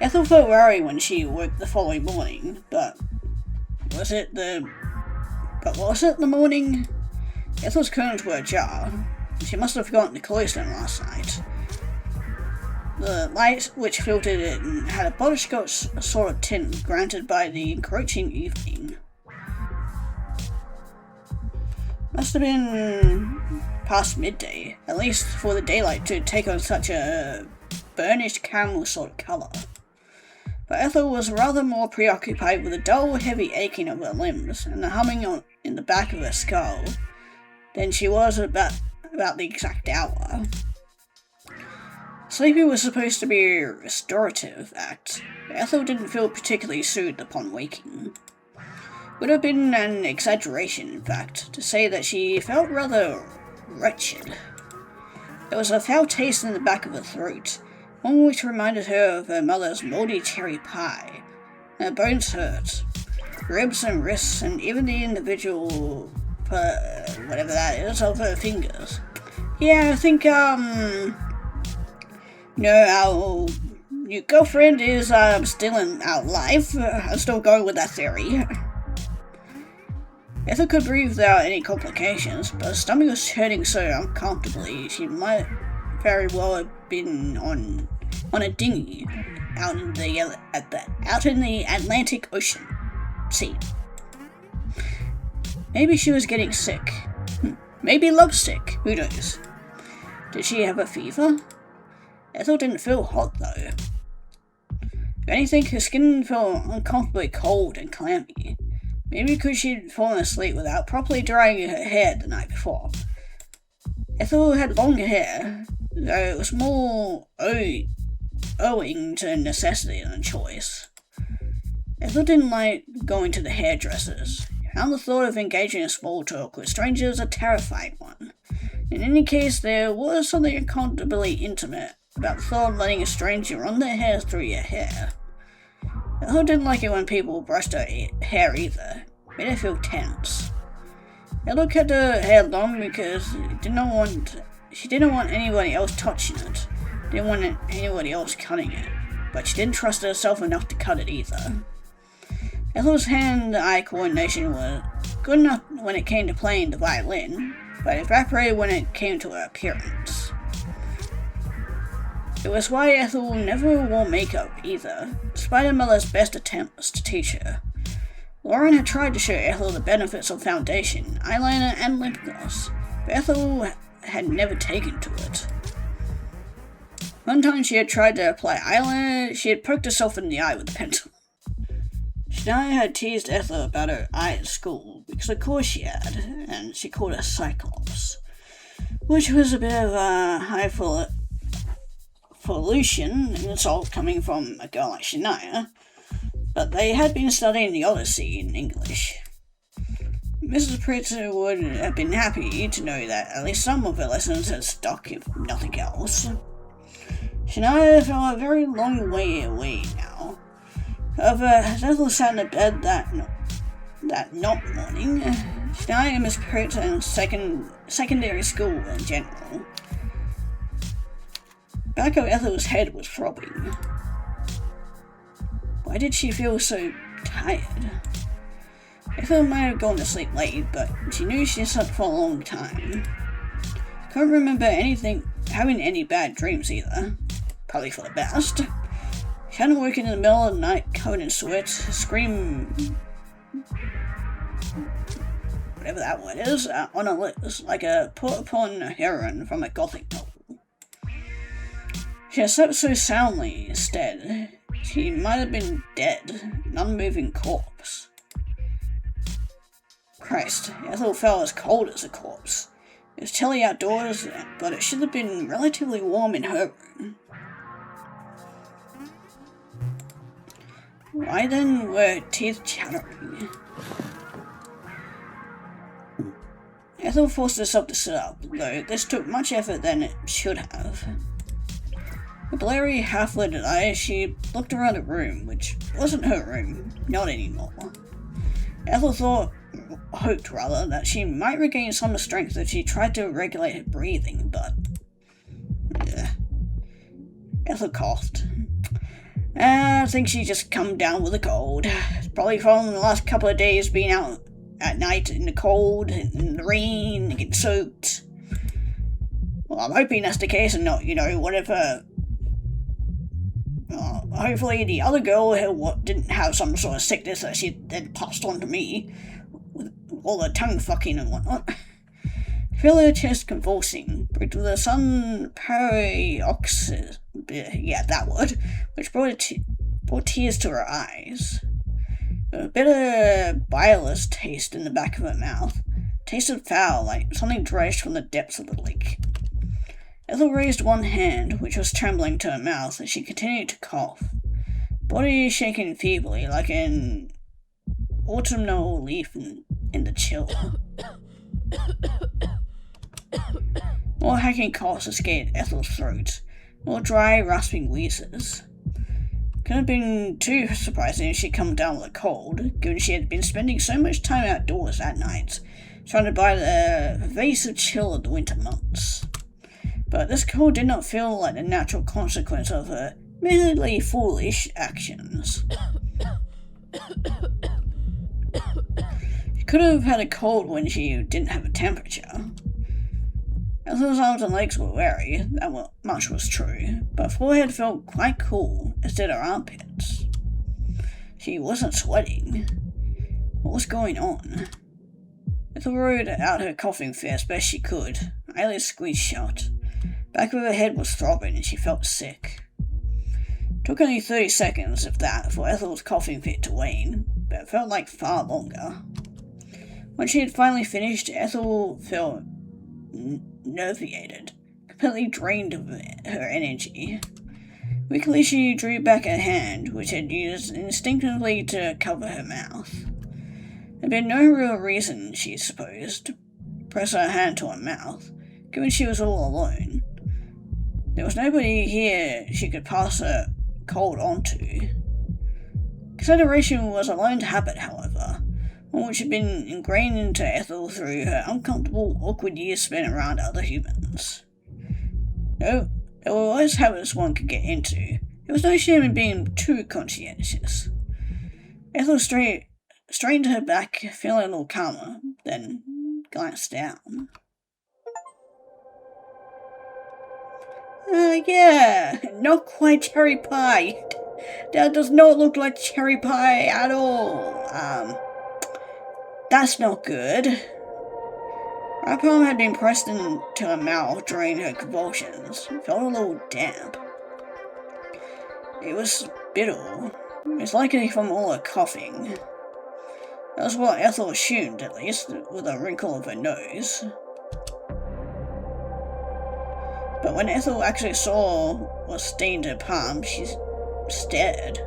Ethel felt worried when she woke the following morning, but was it the morning? Ethel's curtains were ajar. She must have forgotten to close them last night. The light which filtered in had a butterscotch sort of tint granted by the encroaching evening. Must have been past midday, at least for the daylight to take on such a burnished caramel sort of colour. But Ethel was rather more preoccupied with the dull, heavy aching of her limbs and the humming in the back of her skull than she was about the exact hour. Sleeping was supposed to be a restorative act, but Ethel didn't feel particularly soothed upon waking. Would have been an exaggeration, in fact, to say that she felt rather wretched. There was a foul taste in the back of her throat, one which reminded her of her mother's mouldy cherry pie. Her bones hurt. Ribs and wrists, and even the individual, whatever that is, of her fingers. Yeah, I think, our new girlfriend is still in our life. I'm still going with that theory. Ethel could breathe without any complications, but her stomach was hurting so uncomfortably she might very well have been on a dinghy out in the Atlantic Ocean. Sea. Maybe she was getting sick. Maybe lovesick. Who knows? Did she have a fever? Ethel didn't feel hot, though. If anything, her skin felt uncomfortably cold and clammy. Maybe because she'd fallen asleep without properly drying her hair the night before. Ethel had long hair, though it was more owing to necessity than choice. Ethel didn't like going to the hairdressers. She found the thought of engaging in small talk with strangers a terrifying one. In any case, there was something uncomfortably intimate about the thought of letting a stranger run their hair through your hair. Ethel didn't like it when people brushed her hair either. It made her feel tense. Ethel kept her hair long because she didn't want anybody else touching it. Didn't want anybody else cutting it. But she didn't trust herself enough to cut it either. Ethel's hand-eye coordination was good enough when it came to playing the violin, but evaporated when it came to her appearance. It was why Ethel never wore makeup either, despite her mother's best attempts to teach her. Lauren had tried to show Ethel the benefits of foundation, eyeliner, and lip gloss, but Ethel had never taken to it. One time she had tried to apply eyeliner, she had poked herself in the eye with a pencil. Shania had teased Ethel about her eye at school, because of course she had, and she called her Cyclops, which was a bit of a highfalutin insult coming from a girl like Shania, but they had been studying the Odyssey in English. Mrs. Pritchard would have been happy to know that at least some of her lessons had stuck, if nothing else. Shania felt a very long way away now. However, as Ethel sat in the bed that morning, Shania missed Pritchard and secondary school in general. Back of Ethel's head was throbbing. Why did she feel so tired? Ethel might have gone to sleep late, but she knew she slept for a long time. Couldn't remember having any bad dreams either. Probably for the best. She hadn't woken in the middle of the night covered in sweat, scream, whatever that word is, on her lips, like a put-upon heroine from a gothic novel. She had slept so soundly, instead, she might have been dead, an unmoving corpse. Christ, Ethel felt as cold as a corpse. It was chilly outdoors, but it should have been relatively warm in her room. Why then were her teeth chattering? Ethel forced herself to sit up, though this took much effort than it should have. With blurry, half-lidded eyes, she looked around the room, which wasn't her room, not anymore. Ethel hoped that she might regain some strength if she tried to regulate her breathing, but... Ethel coughed. I think she just come down with a cold. Probably from the last couple of days being out at night in the cold, in the rain, getting soaked. Well, I'm hoping that's the case and not, whatever. Hopefully the other girl who didn't have some sort of sickness that she then passed on to me, with all the tongue fucking and whatnot. Feel her chest convulsing, but the sun paroxysm, that word, which brought tears to her eyes. A bitter, bileless taste in the back of her mouth. Tasted foul, like something dredged from the depths of the lake. Ethel raised one hand, which was trembling to her mouth, as she continued to cough. Body shaking feebly, like an autumnal leaf in the chill. More hacking coughs escaped Ethel's throat, more dry, rasping wheezes. Couldn't have been too surprising if she'd come down with a cold, given she had been spending so much time outdoors at night, trying to buy the pervasive chill of the winter months. But this cold did not feel like the natural consequence of her admittedly foolish actions. She could have had a cold when she didn't have a temperature. Ethel's arms and legs were weary, that much was true, but her forehead felt quite cool, as did her armpits. She wasn't sweating. What was going on? Ethel rode out her coughing fit as best she could, eyelids squeezed shut. Back of her head was throbbing and she felt sick. It took only 30 seconds, if that, for Ethel's coughing fit to wane, but it felt like far longer. When she had finally finished, Ethel felt nerviated, completely drained of her energy. Weakly she drew back her hand, which had used instinctively to cover her mouth. There had been no real reason, she supposed, to press her hand to her mouth, given she was all alone. There was nobody here she could pass her cold on to. Consideration was a learned habit, however, one which had been ingrained into Ethel through her uncomfortable, awkward years spent around other humans. No, there were always habits one could get into. There was no shame in being too conscientious. Ethel straightened her back, feeling a little calmer, then glanced down. Yeah, not quite cherry pie. That does not look like cherry pie at all. That's not good. Her palm had been pressed into her mouth during her convulsions. It felt a little damp. It was bitter. It's likely from all her coughing. That was what Ethel assumed, at least, with a wrinkle of her nose. But when Ethel actually saw what stained her palm, she stared.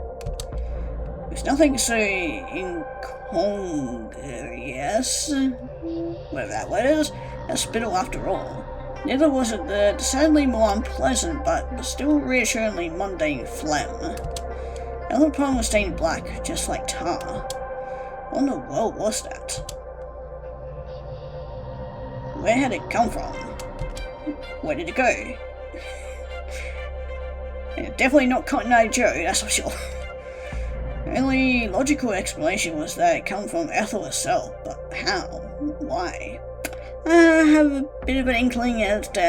There's nothing so incongruous, whatever that word is, as spittle after all. Neither was it the decidedly more unpleasant but still reassuringly mundane phlegm. Ethel's palm was stained black, just like tar. What in the world was that? Where had it come from? Where did it go? Definitely not Cotton Eye Joe, that's for sure. The only logical explanation was that it came from Ethel herself, but how? Why? I have a bit of an inkling as to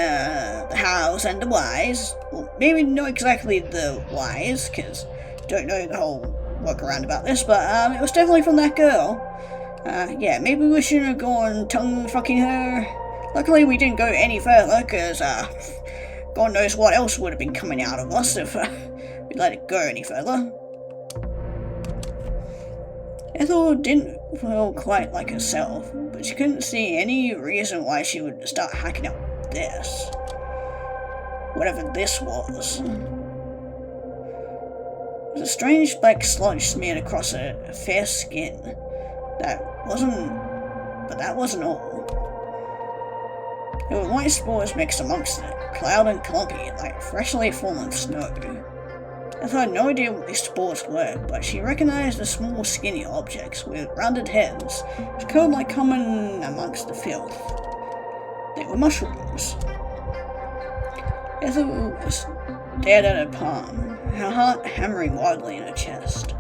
the hows and the whys. Well, maybe not exactly the whys, because I don't know the whole workaround about this, but it was definitely from that girl. Yeah, maybe we shouldn't have gone tongue-fucking her. Luckily we didn't go any further, because God knows what else would have been coming out of us if we let it go any further. Ethel didn't feel quite like herself, but she couldn't see any reason why she would start hacking up this. Whatever this was. There was a strange black sludge smeared across her fair skin. That wasn't all. There were white spores mixed amongst it, cloud and clumpy, like freshly fallen snow. Ethel had no idea what these spores were, but she recognized the small skinny objects with rounded heads, which curled like common amongst the filth. They were mushrooms. Ethel stared at her palm. her heart hammering wildly in her chest.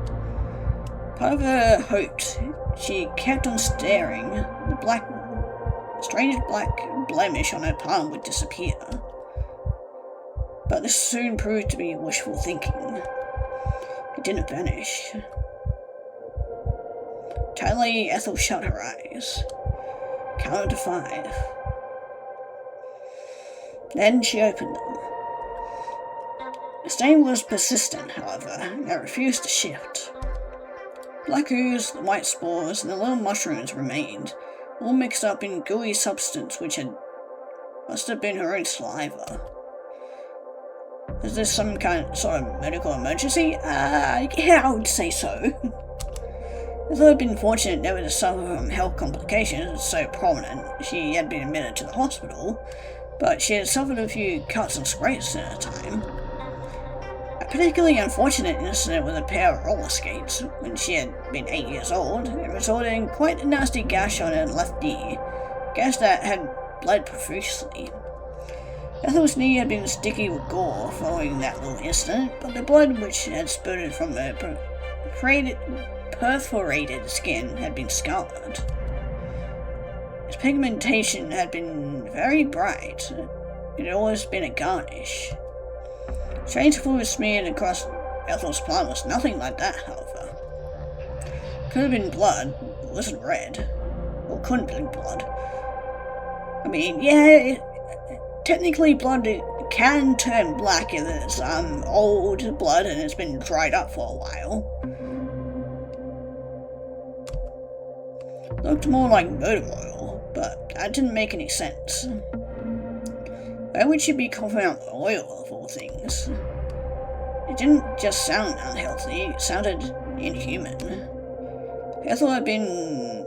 Part of her hoped she kept on staring. The strange black blemish on her palm would disappear. But this soon proved to be wishful thinking. It didn't vanish. Tightly, Ethel shut her eyes. Counted to 5. Then she opened them. The stain was persistent, however, and it refused to shift. Black ooze, the white spores, and the little mushrooms remained, all mixed up in gooey substance which must have been her own saliva. Is this some sort of medical emergency? Yeah, I would say so. Ethel had been fortunate never to suffer from health complications so prominent. She had been admitted to the hospital, but she had suffered a few cuts and scrapes in her time. A particularly unfortunate incident with a pair of roller skates when she had been 8 years old. It resulted in quite a nasty gash on her left knee, a gash that had bled profusely. Ethel's knee had been sticky with gore following that little incident, but the blood which had spurted from her perforated skin had been scarred. Its pigmentation had been very bright. It had always been a garnish. Strange fluid smeared across Ethel's palm was nothing like that, however. Could have been blood, it wasn't red. Or couldn't have been blood. I mean, yeah, technically blood can turn black if it's old blood and it's been dried up for a while. Looked more like motor oil, but that didn't make any sense. Why would she be coughing out oil of all things? It didn't just sound unhealthy, it sounded inhuman. Ethel had been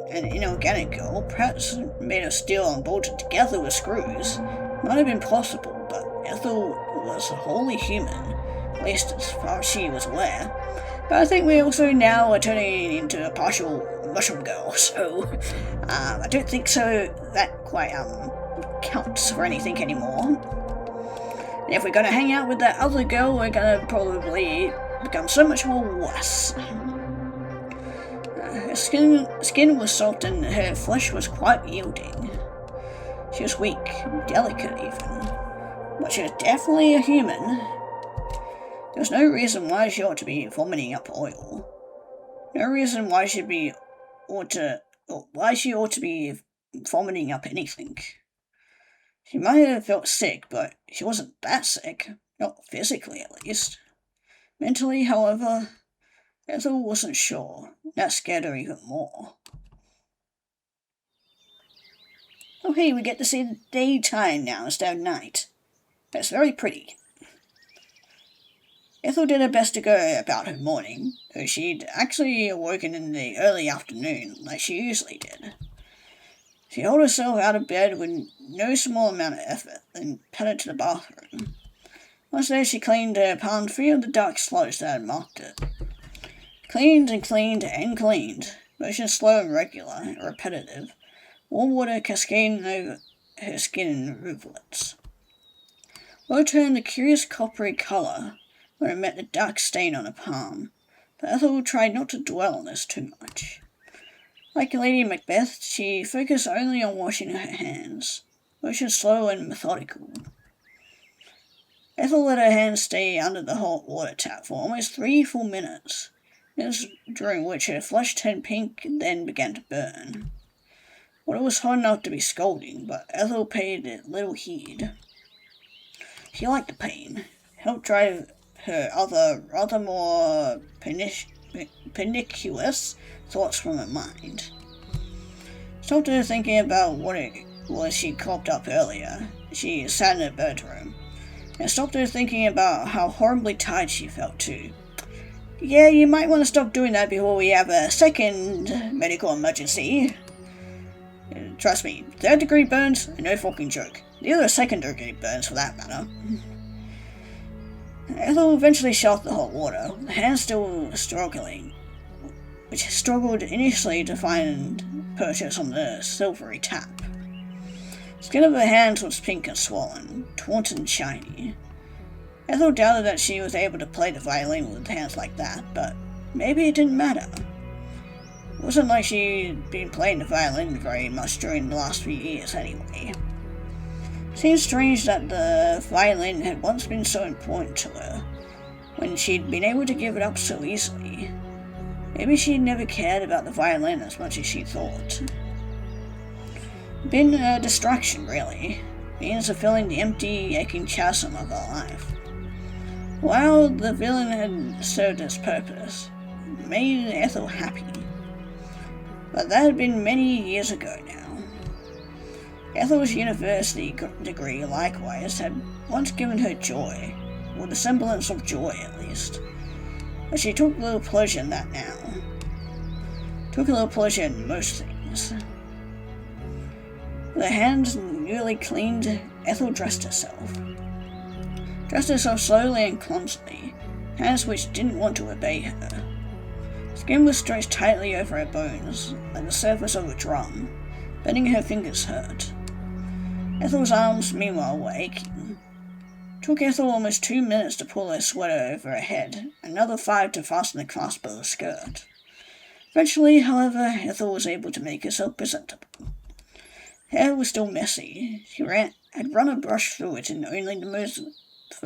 an inorganic girl, perhaps made of steel and bolted together with screws. Might have been possible, but Ethel was wholly human, at least as far as she was aware. But I think we also now are turning into a partial mushroom girl, so I don't think that quite counts for anything anymore. And if we're gonna hang out with that other girl, we're gonna probably become so much more worse. Her skin was soft and her flesh was quite yielding. She was weak, delicate even, but she was definitely a human. There was no reason why she ought to be vomiting up oil. No reason why she ought to be vomiting up anything. She might have felt sick, but she wasn't that sick, not physically at least. Mentally, however, Ethel wasn't sure. That scared her even more. Oh hey, we get to see the daytime now instead of night. That's very pretty. Ethel did her best to go about her morning, though she'd actually awoken in the early afternoon, like she usually did. She hauled herself out of bed with no small amount of effort, then headed to the bathroom. Once there, she cleaned her palm free of the dark sludge that had marked it. Cleaned and cleaned and cleaned, motion slow and regular, repetitive, warm water cascading over her skin in rivulets. Water turned a curious coppery colour when it met the dark stain on her palm, but Ethel tried not to dwell on this too much. Like Lady Macbeth, she focused only on washing her hands, motion slow and methodical. Ethel let her hands stay under the hot water tap for almost 3 full minutes, during which her flesh turned pink and then began to burn. Water was hot enough to be scalding, but Ethel paid it little heed. She liked the pain, helped drive her other, rather more pernicious thoughts from her mind. Stopped her thinking about what it was she coughed up earlier. She sat in her bedroom, and stopped her thinking about how horribly tired she felt too. Yeah, you might want to stop doing that before we have a second medical emergency. Trust me, 3rd-degree burns are no fucking joke. Neither are 2nd-degree burns for that matter. Ethel eventually shot the hot water, the hand still struggling, which struggled initially to find purchase on the silvery tap. The skin of her hands was pink and swollen, taut and shiny. Ethel doubted that she was able to play the violin with hands like that, but maybe it didn't matter. It wasn't like she'd been playing the violin very much during the last few years anyway. It seemed strange that the violin had once been so important to her, when she'd been able to give it up so easily. Maybe she'd never cared about the violin as much as she thought. Been a distraction, really, means of filling the empty, aching chasm of her life. While the villain had served its purpose, it made Ethel happy. But that had been many years ago now. Ethel's university degree, likewise, had once given her joy, or the semblance of joy at least, but she took little pleasure in that now. Took a little pleasure in most things. With her hands newly cleaned, Ethel dressed herself. Dressed herself slowly and clumsily, hands which didn't want to obey her. Skin was stretched tightly over her bones, like the surface of a drum. Bending her fingers hurt. Ethel's arms, meanwhile, were aching. It took Ethel almost 2 minutes to pull her sweater over her head, another 5 to fasten the clasp of her skirt. Eventually, however, Ethel was able to make herself presentable. Hair was still messy. She had run a brush through it in only the most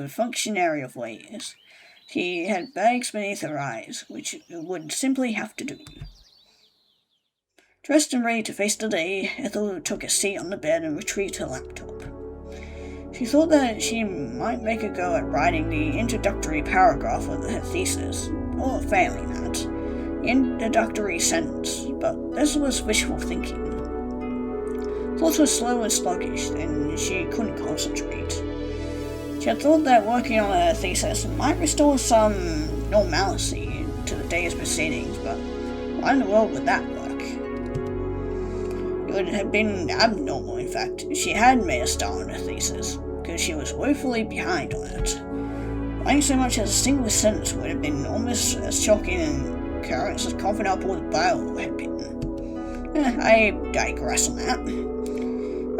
functionary of ways. She had bags beneath her eyes, which would simply have to do. Dressed and ready to face the day, Ethel took a seat on the bed and retrieved her laptop. She thought that she might make a go at writing the introductory paragraph of her thesis, or failing that, the introductory sentence, but this was wishful thinking. Thoughts were slow and sluggish, and she couldn't concentrate. She had thought that working on her thesis might restore some normalcy to the day's proceedings, but why in the world would that work? It would have been abnormal, in fact, if she had made a start on her thesis, because she was woefully behind on it. Writing so much as a single sentence would have been almost as shocking an occurrence as coughing up all the bile had been. I digress on that.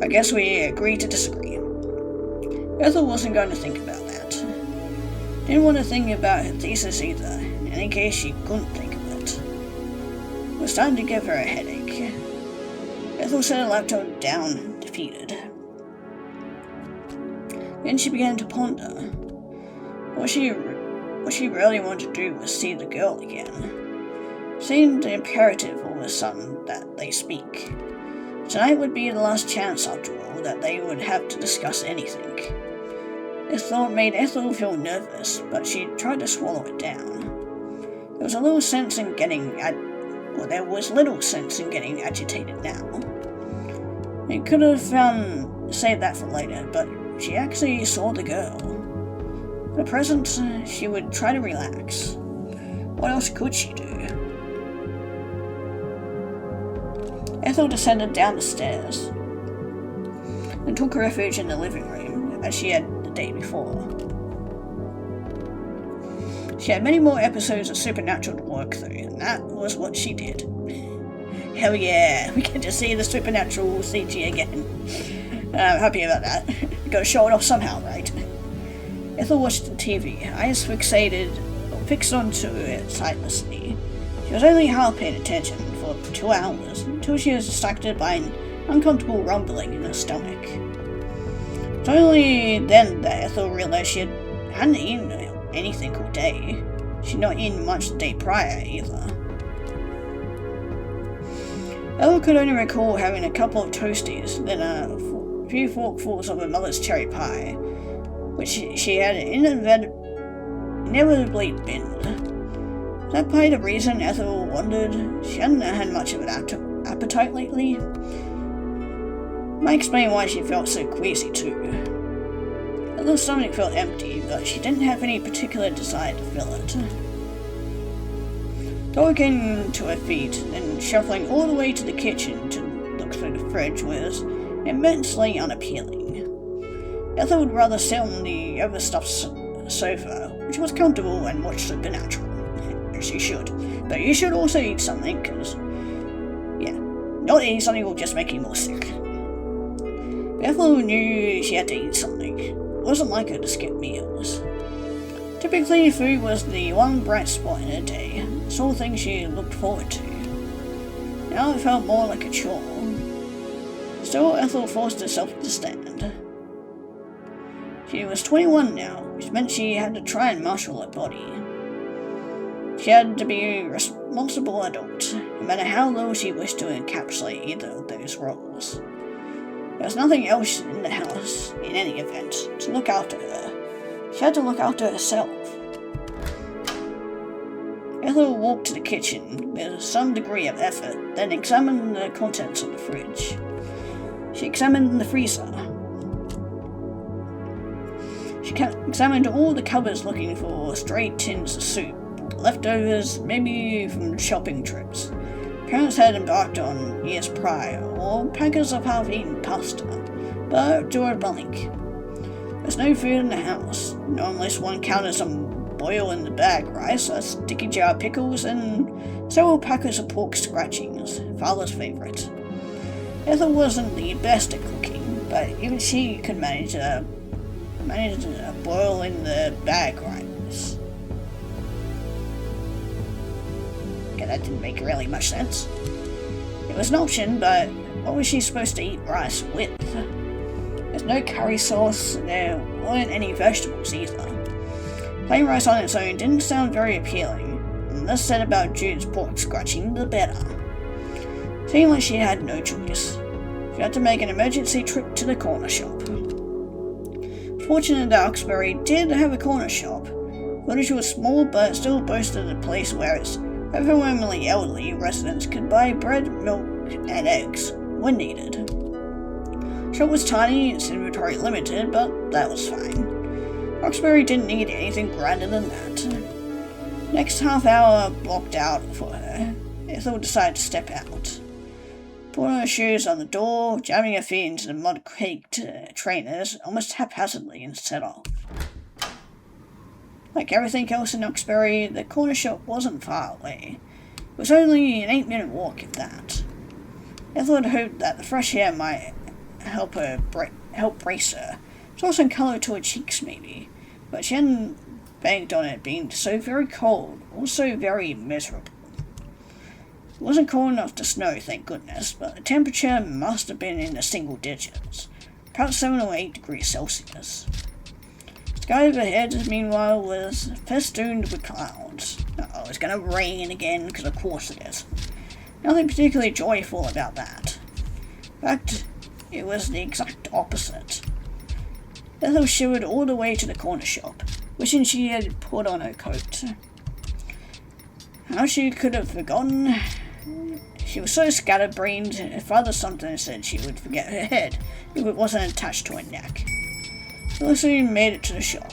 I guess we agree to disagree. Ethel wasn't going to think about that. Didn't want to think about her thesis either, in any case she couldn't think of it. It was starting to give her a headache. Ethel set her laptop down, defeated. Then she began to ponder. What she really wanted to do was see the girl again. It seemed imperative all of a sudden that they speak. Tonight would be the last chance, after all, that they would have to discuss anything. This thought made Ethel feel nervous, but she tried to swallow it down. There was little sense in getting agitated now. They could have saved that for later, but she actually saw the girl. At present, she would try to relax. What else could she do? Ethel descended down the stairs and took refuge in the living room, as she had the day before. She had many more episodes of Supernatural to work through, and that was what she did. Hell yeah, we get to see the Supernatural CG again. I'm happy about that. Gotta show it off somehow, right? Ethel watched the TV, eyes fixed onto it sightlessly. She was only half paying attention for 2 hours, until she was distracted by an uncomfortable rumbling in her stomach. It was only then that Ethel realized she hadn't eaten anything all day. She'd not eaten much the day prior either. Ethel could only recall having a couple of toasties, then a few forkfuls of her mother's cherry pie, which she had inevitably binned. Was that probably the reason Ethel wondered she hadn't had much of an appetite lately? Might explain why she felt so queasy too. Ethel's stomach felt empty, but she didn't have any particular desire to fill it. Getting to her feet, and shuffling all the way to the kitchen to look through the fridge was immensely unappealing. Ethel would rather sit on the overstuffed sofa, which was comfortable, and watch Supernatural. As you should. But you should also eat something, because, not eating something will just make you more sick. Ethel knew she had to eat something. It wasn't like her to skip meals. Typically, food was the one bright spot in her day, the sole thing she looked forward to. Now it felt more like a chore. Still, Ethel forced herself to stand. She was 21 now, which meant she had to try and marshal her body. She had to be a responsible adult, no matter how little she wished to encapsulate either of those roles. There was nothing else in the house, in any event, to look after her. She had to look after herself. Ethel walked to the kitchen with some degree of effort, then examined the contents of the fridge. She examined the freezer. She examined all the cupboards looking for stray tins of soup, leftovers, maybe from shopping trips parents had embarked on years prior, or packets of half-eaten pasta, but to her blank. There's no food in the house, not unless one counted some boil-in-the-bag rice, a sticky jar of pickles, and several packets of pork scratchings, father's favourite. Ethel wasn't the best at cooking, but even she could manage a boil-in-the-bag rice. Okay, that didn't make really much sense. It was an option, but what was she supposed to eat rice with? There's no curry sauce, and there weren't any vegetables either. Plain rice on its own didn't sound very appealing, and the less said about Jude's pork scratching, the better. Seemed like she had no choice. She had to make an emergency trip to the corner shop. Fortunate that Uxbury did have a corner shop. Footage was small, but still boasted a place where its overwhelmingly elderly residents could buy bread, milk, and eggs when needed. The shop was tiny, its inventory limited, but that was fine. Uxbury didn't need anything grander than that. Next half hour blocked out for her, Ethel decided to step out. Put on her shoes on the door, jamming her feet into the mud-caked trainers almost haphazardly, and set off. Like everything else in Uxbury, the corner shop wasn't far away. It was only an 8-minute walk, if that. Ethel had hoped that the fresh air might help brace her, draw some colour to her cheeks maybe, but she hadn't banked on it being so very cold, also very miserable. It wasn't cold enough to snow, thank goodness, but the temperature must have been in the single digits, perhaps 7 or 8 degrees Celsius. The sky overhead, meanwhile, was festooned with clouds. Oh, it's going to rain again, because of course it is. Nothing particularly joyful about that. In fact, it was the exact opposite. Ethel shivered all the way to the corner shop, wishing she had put on her coat. How she could have forgotten. She was so scatterbrained, her father sometimes said she would forget her head if it wasn't attached to her neck. Ethel soon made it to the shop.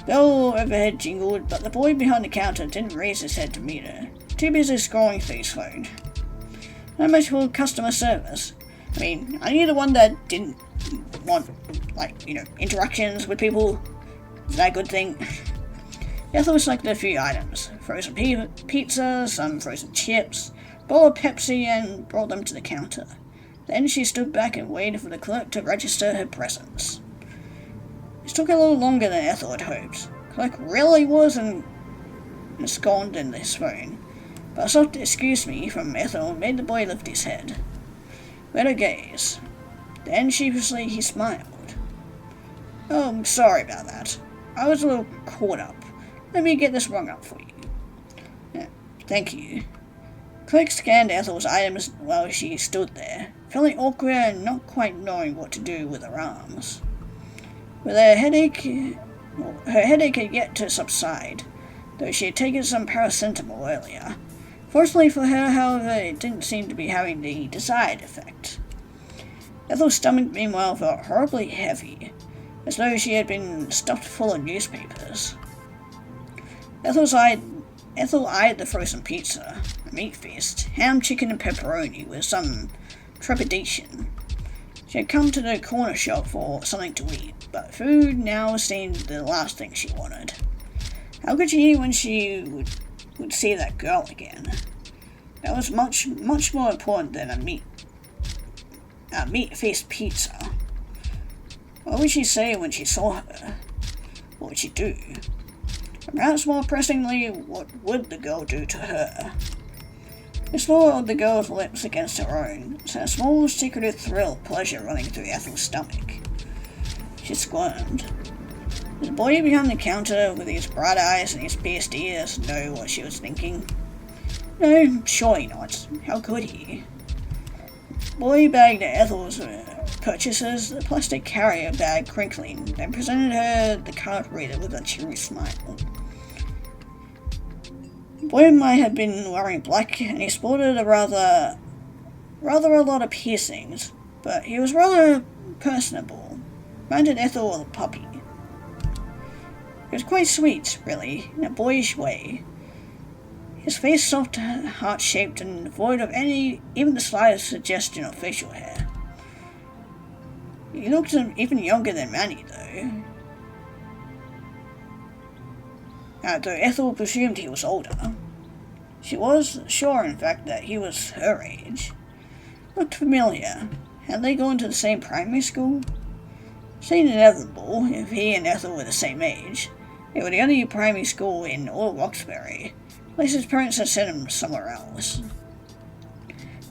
Bell overhead jingled, but the boy behind the counter didn't raise his head to meet her, too busy scrolling through his phone. Not much for customer service. I mean, I knew the one that didn't want, interactions with people. Is that a good thing? Ethel selected a few items. Frozen pizza, some frozen chips, a bowl of Pepsi, and brought them to the counter. Then she stood back and waited for the clerk to register her presence. It took a little longer than Ethel had hoped. The clerk really wasn't ensconced in his phone, but a soft "excuse me" from Ethel made the boy lift his head. Met her gaze. Then sheepishly he smiled. "Oh, I'm sorry about that. I was a little caught up. Let me get this rung up for you." Yeah, thank you. Clerk scanned Ethel's items while she stood there, feeling awkward and not quite knowing what to do with her arms. With her headache had yet to subside, though she had taken some paracetamol earlier. Fortunately for her, however, it didn't seem to be having the desired effect. Ethel's stomach, meanwhile, felt horribly heavy, as though she had been stuffed full of newspapers. Ethel eyed the frozen pizza, a meat feast, ham, chicken, and pepperoni with some trepidation. She had come to the corner shop for something to eat, but food now seemed the last thing she wanted. How could she eat when she would see that girl again? That was much more important than a meat feast pizza. What would she say when she saw her? What would she do? And perhaps more pressingly, what would the girl do to her? The thought of the girl's lips against her own sent a small, secretive thrill of pleasure running through Ethel's stomach. She squirmed. Did the boy behind the counter with his bright eyes and his pierced ears know what she was thinking? No, surely not. How could he? The boy bagged Ethel's purchases, the plastic carrier bag crinkling, and presented her the card reader with a cheery smile. The boy might have been wearing black, and he sported a rather a lot of piercings, but he was rather personable. Reminded Ethel of a puppy. He was quite sweet, really, in a boyish way. His face soft, heart-shaped, and void of even the slightest suggestion of facial hair. He looked even younger than Manny, though. Though Ethel presumed he was older. She was sure, in fact, that he was her age. Looked familiar. Had they gone to the same primary school? Seemed inevitable, if he and Ethel were the same age. It was the only primary school in all Roxbury. At least his parents had sent him somewhere else.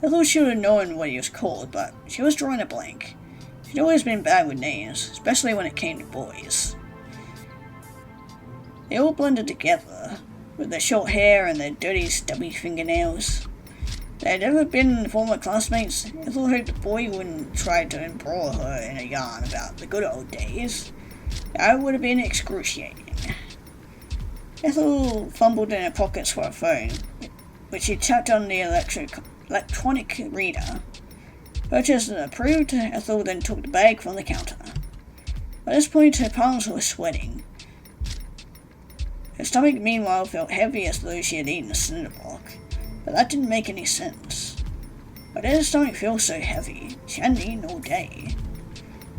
Ethel should have known what he was called, but she was drawing a blank. She'd always been bad with names, especially when it came to boys. They all blended together, with their short hair and their dirty, stubby fingernails. They had ever been former classmates. Ethel hoped the boy wouldn't try to embroil her in a yarn about the good old days. That would have been excruciating. Ethel fumbled in her pockets for a phone, which she tapped on the electronic reader. Purchase approved, Ethel then took the bag from the counter. By this point, her palms were sweating. Her stomach, meanwhile, felt heavy as though she had eaten a cinder block, but that didn't make any sense. Why did her stomach feel so heavy? She hadn't eaten all day.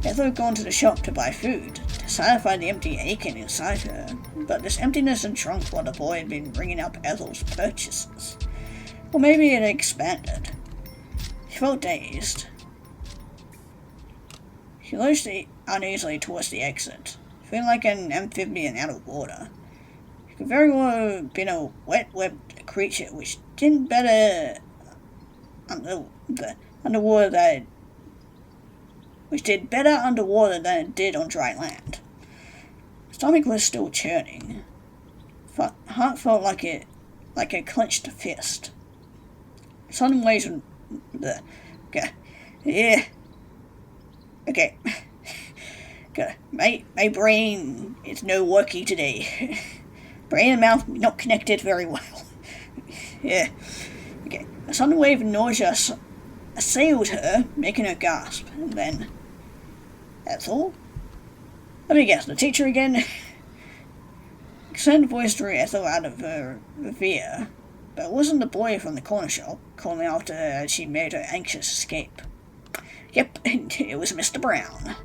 Ethel had gone to the shop to buy food, to satisfy the empty aching inside her, but this emptiness had shrunk while the boy had been bringing up Ethel's purchases. Or maybe it had expanded. She felt dazed. She lurched uneasily towards the exit, feeling like an amphibian out of water. It could very well have been a wet-webbed creature which did better underwater than it did on dry land. Stomach was still churning. Heart felt like a clenched fist. Sudden waves of Okay. My brain is no working today. Brain and mouth not connected very well. Yeah. Okay. A sudden wave of nausea assailed her, making her gasp, and then... Ethel? Let me guess, the teacher again? Concerned voice drew Ethel out of her fear, but it wasn't the boy from the corner shop calling after her as she made her anxious escape. Yep, it was Mr. Brown.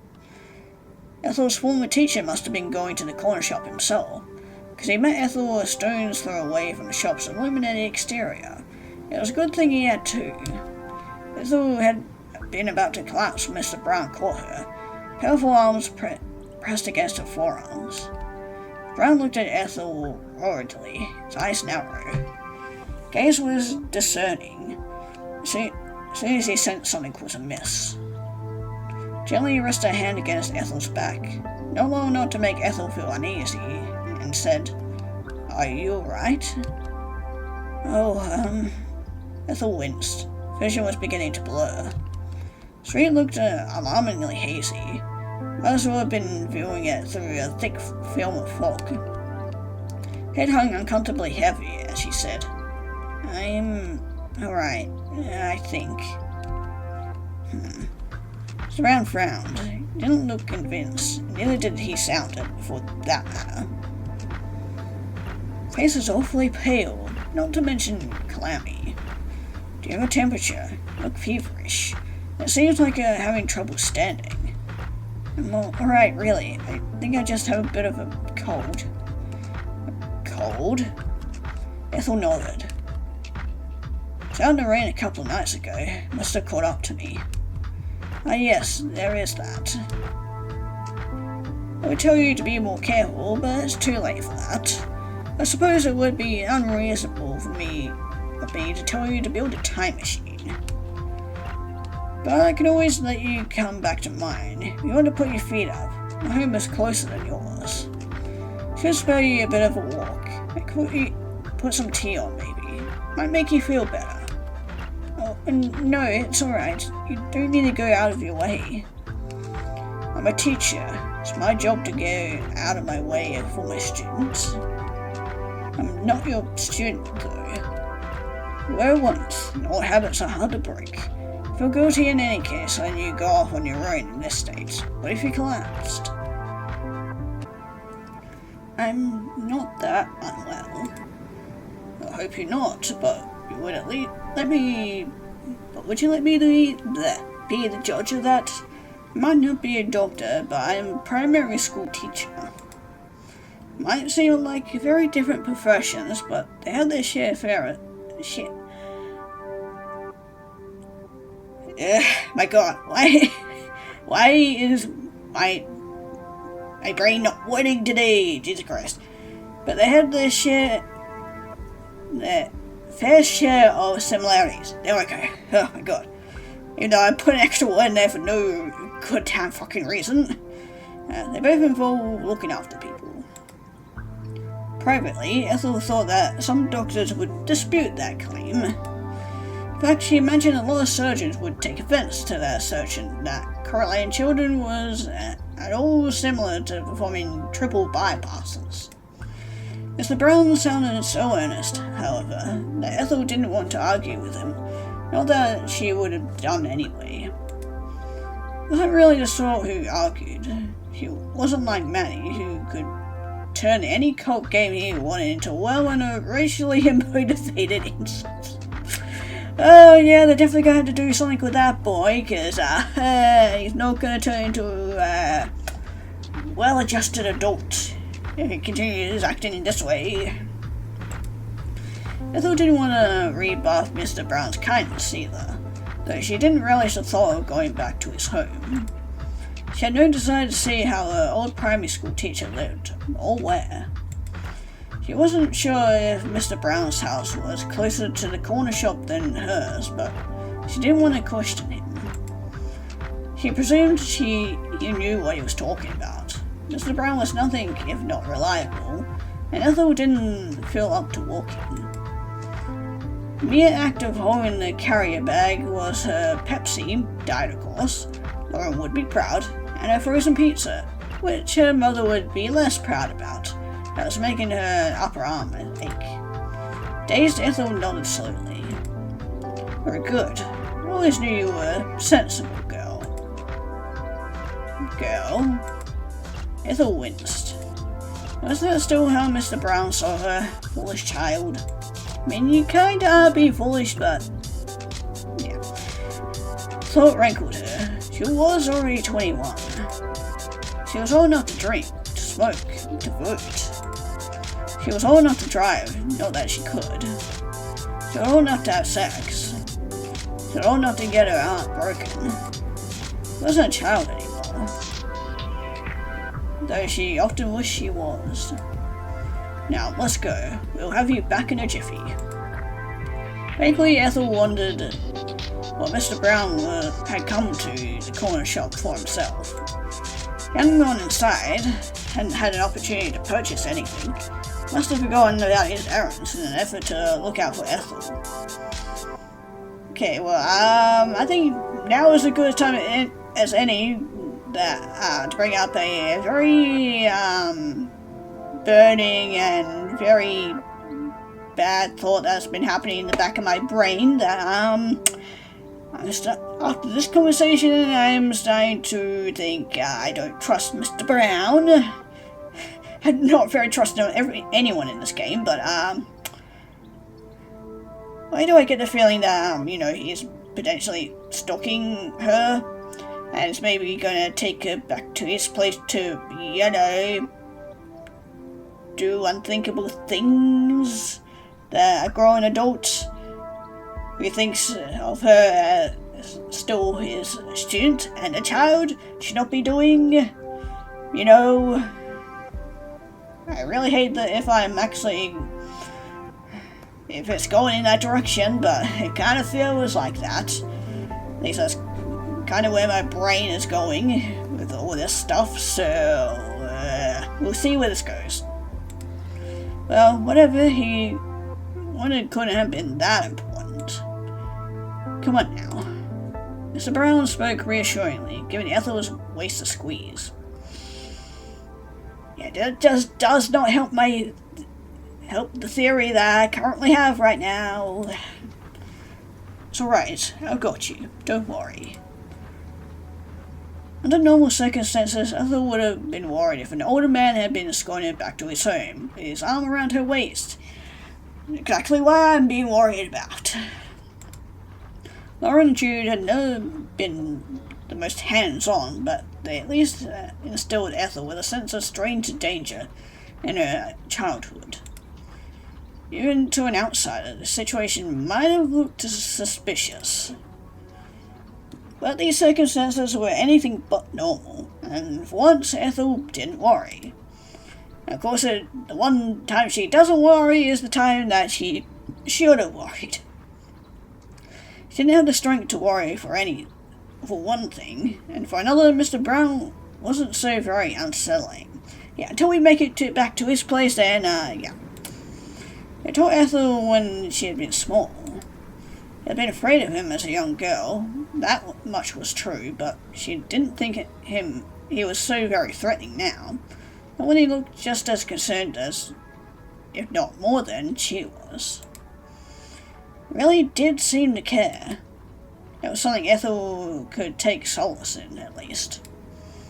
Ethel's former teacher must have been going to the corner shop himself, because he met Ethel a stone's throw away from the shop's illuminated exterior. It was a good thing he had too. Ethel had been about to collapse when Mr. Brown caught her, powerful arms pressed against her forearms. Brown looked at Ethel worriedly, his eyes narrow. Gaze was discerning. As soon as he sensed something was amiss. Gently rested a hand against Ethel's back, not long enough to make Ethel feel uneasy, and said, "Are you alright?" Ethel winced. Vision was beginning to blur. The street looked alarmingly hazy. Might as well have been viewing it through a thick film of fog. Head hung uncomfortably heavy as she said, "I'm alright, I think." Mr. Brown frowned. He didn't look convinced, neither did he sound it, for that matter. Face is awfully pale, not to mention clammy. Do you have a temperature? You look feverish. It seems like you're having trouble standing. Well, alright, really. I think I just have a bit of a cold. A cold? Ethel nodded. Started to rain a couple of nights ago. Must have caught up to me. Ah, yes, there is that. I would tell you to be more careful, but it's too late for that. I suppose it would be unreasonable for me to tell you to build a time machine. But I can always let you come back to mine. If you want to put your feet up, my home is closer than yours. Should spare you a bit of a walk. I could put some tea on maybe. Might make you feel better. Oh, and no, it's alright. You don't need to go out of your way. I'm a teacher. It's my job to go out of my way for my students. I'm not your student though. You were once, and all habits are hard to break. I feel guilty in any case letting you go off on your own in this state. What if you collapsed? I'm not that unwell. I hope you're not, but you would at least let me... But would you let me be the judge of that? I might not be a doctor, but I'm a primary school teacher. Might seem like very different professions, but they have their share of shit. My God, why is my brain not working today? Jesus Christ! But they have their fair share of similarities. There we go. Oh my God! Even though I put an extra word in there for no good damn fucking reason, they both involve looking after people. Privately, Ethel thought that some doctors would dispute that claim. In fact, she imagined a lot of surgeons would take offense to the assertion that correlating children was at all similar to performing triple bypasses. Mr. Brown sounded so earnest, however, that Ethel didn't want to argue with him, not that she would have done anyway. He wasn't really the sort who argued. He wasn't like Manny, who could turn any cult game he wanted into well-known racially motivated insults. Oh yeah, they're definitely going to do something with that boy, because he's not going to turn into a well-adjusted adult if he continues acting in this way. Ethel didn't want to rebuff Mr. Brown's kindness either, though she didn't relish the thought of going back to his home. She had no desire to see how her old primary school teacher lived, or where. She wasn't sure if Mr. Brown's house was closer to the corner shop than hers, but she didn't want to question him. She presumed he knew what he was talking about. Mr. Brown was nothing if not reliable, and Ethel didn't feel up to walking. The mere act of holding the carrier bag was her Pepsi, diet of course, Lauren would be proud, and her frozen pizza, which her mother would be less proud about. That was making her upper arm ache. Dazed, Ethel nodded slowly. Very good. I always knew you were a sensible girl. Girl? Ethel winced. Was that still how Mr. Brown saw her? Foolish child. I mean, you kinda are being foolish, but... yeah. Thought rankled her. She was already 21. She was old enough to drink, to smoke, to vote. She was old enough to drive, not that she could. She was old enough to have sex. She was old enough to get her arm broken. She wasn't a child anymore. Though she often wished she was. Now, let's go. We'll have you back in a jiffy. Vaguely, Ethel wondered what Mr. Brown had come to the corner shop for himself. He hadn't gone inside, hadn't had an opportunity to purchase anything. Must have forgotten about his errands in an effort to look out for Ethel. Okay, well, I think now is as good a time as any to bring up a very burning and very bad thought that's been happening in the back of my brain. That after this conversation, I'm starting to think I don't trust Mr. Brown. I'm not very trusting of anyone in this game, but why do I get the feeling that he's potentially stalking her, and is maybe gonna take her back to his place to do unthinkable things that a grown adult who thinks of her as still his student and a child should not be doing. I really hate that if it's going in that direction, but it kind of feels like that. At least that's kind of where my brain is going with all this stuff, so we'll see where this goes. Well, whatever he wanted couldn't have been that important. Come on now. Mr. Brown spoke reassuringly, giving Ethel's waist a squeeze. Yeah, that just does not help the theory that I currently have right now. It's alright, I've got you, don't worry. Under normal circumstances, Ethel would have been worried if an older man had been escorted back to his home, with his arm around her waist. Exactly what I'm being worried about. Laura and Jude had never been the most hands-on, but they at least instilled Ethel with a sense of strange danger in her childhood. Even to an outsider, the situation might have looked suspicious. But these circumstances were anything but normal, and for once Ethel didn't worry. And of course, the one time she doesn't worry is the time that she should have worried. She didn't have the strength to worry for one thing, and for another, Mr. Brown wasn't so very unsettling. Yeah, until we make it back to his place, then, yeah. I told Ethel when she had been small. She had been afraid of him as a young girl, that much was true, but she didn't think he was so very threatening now. But when he looked just as concerned as, if not more than, she was. He really did seem to care. That was something Ethel could take solace in, at least.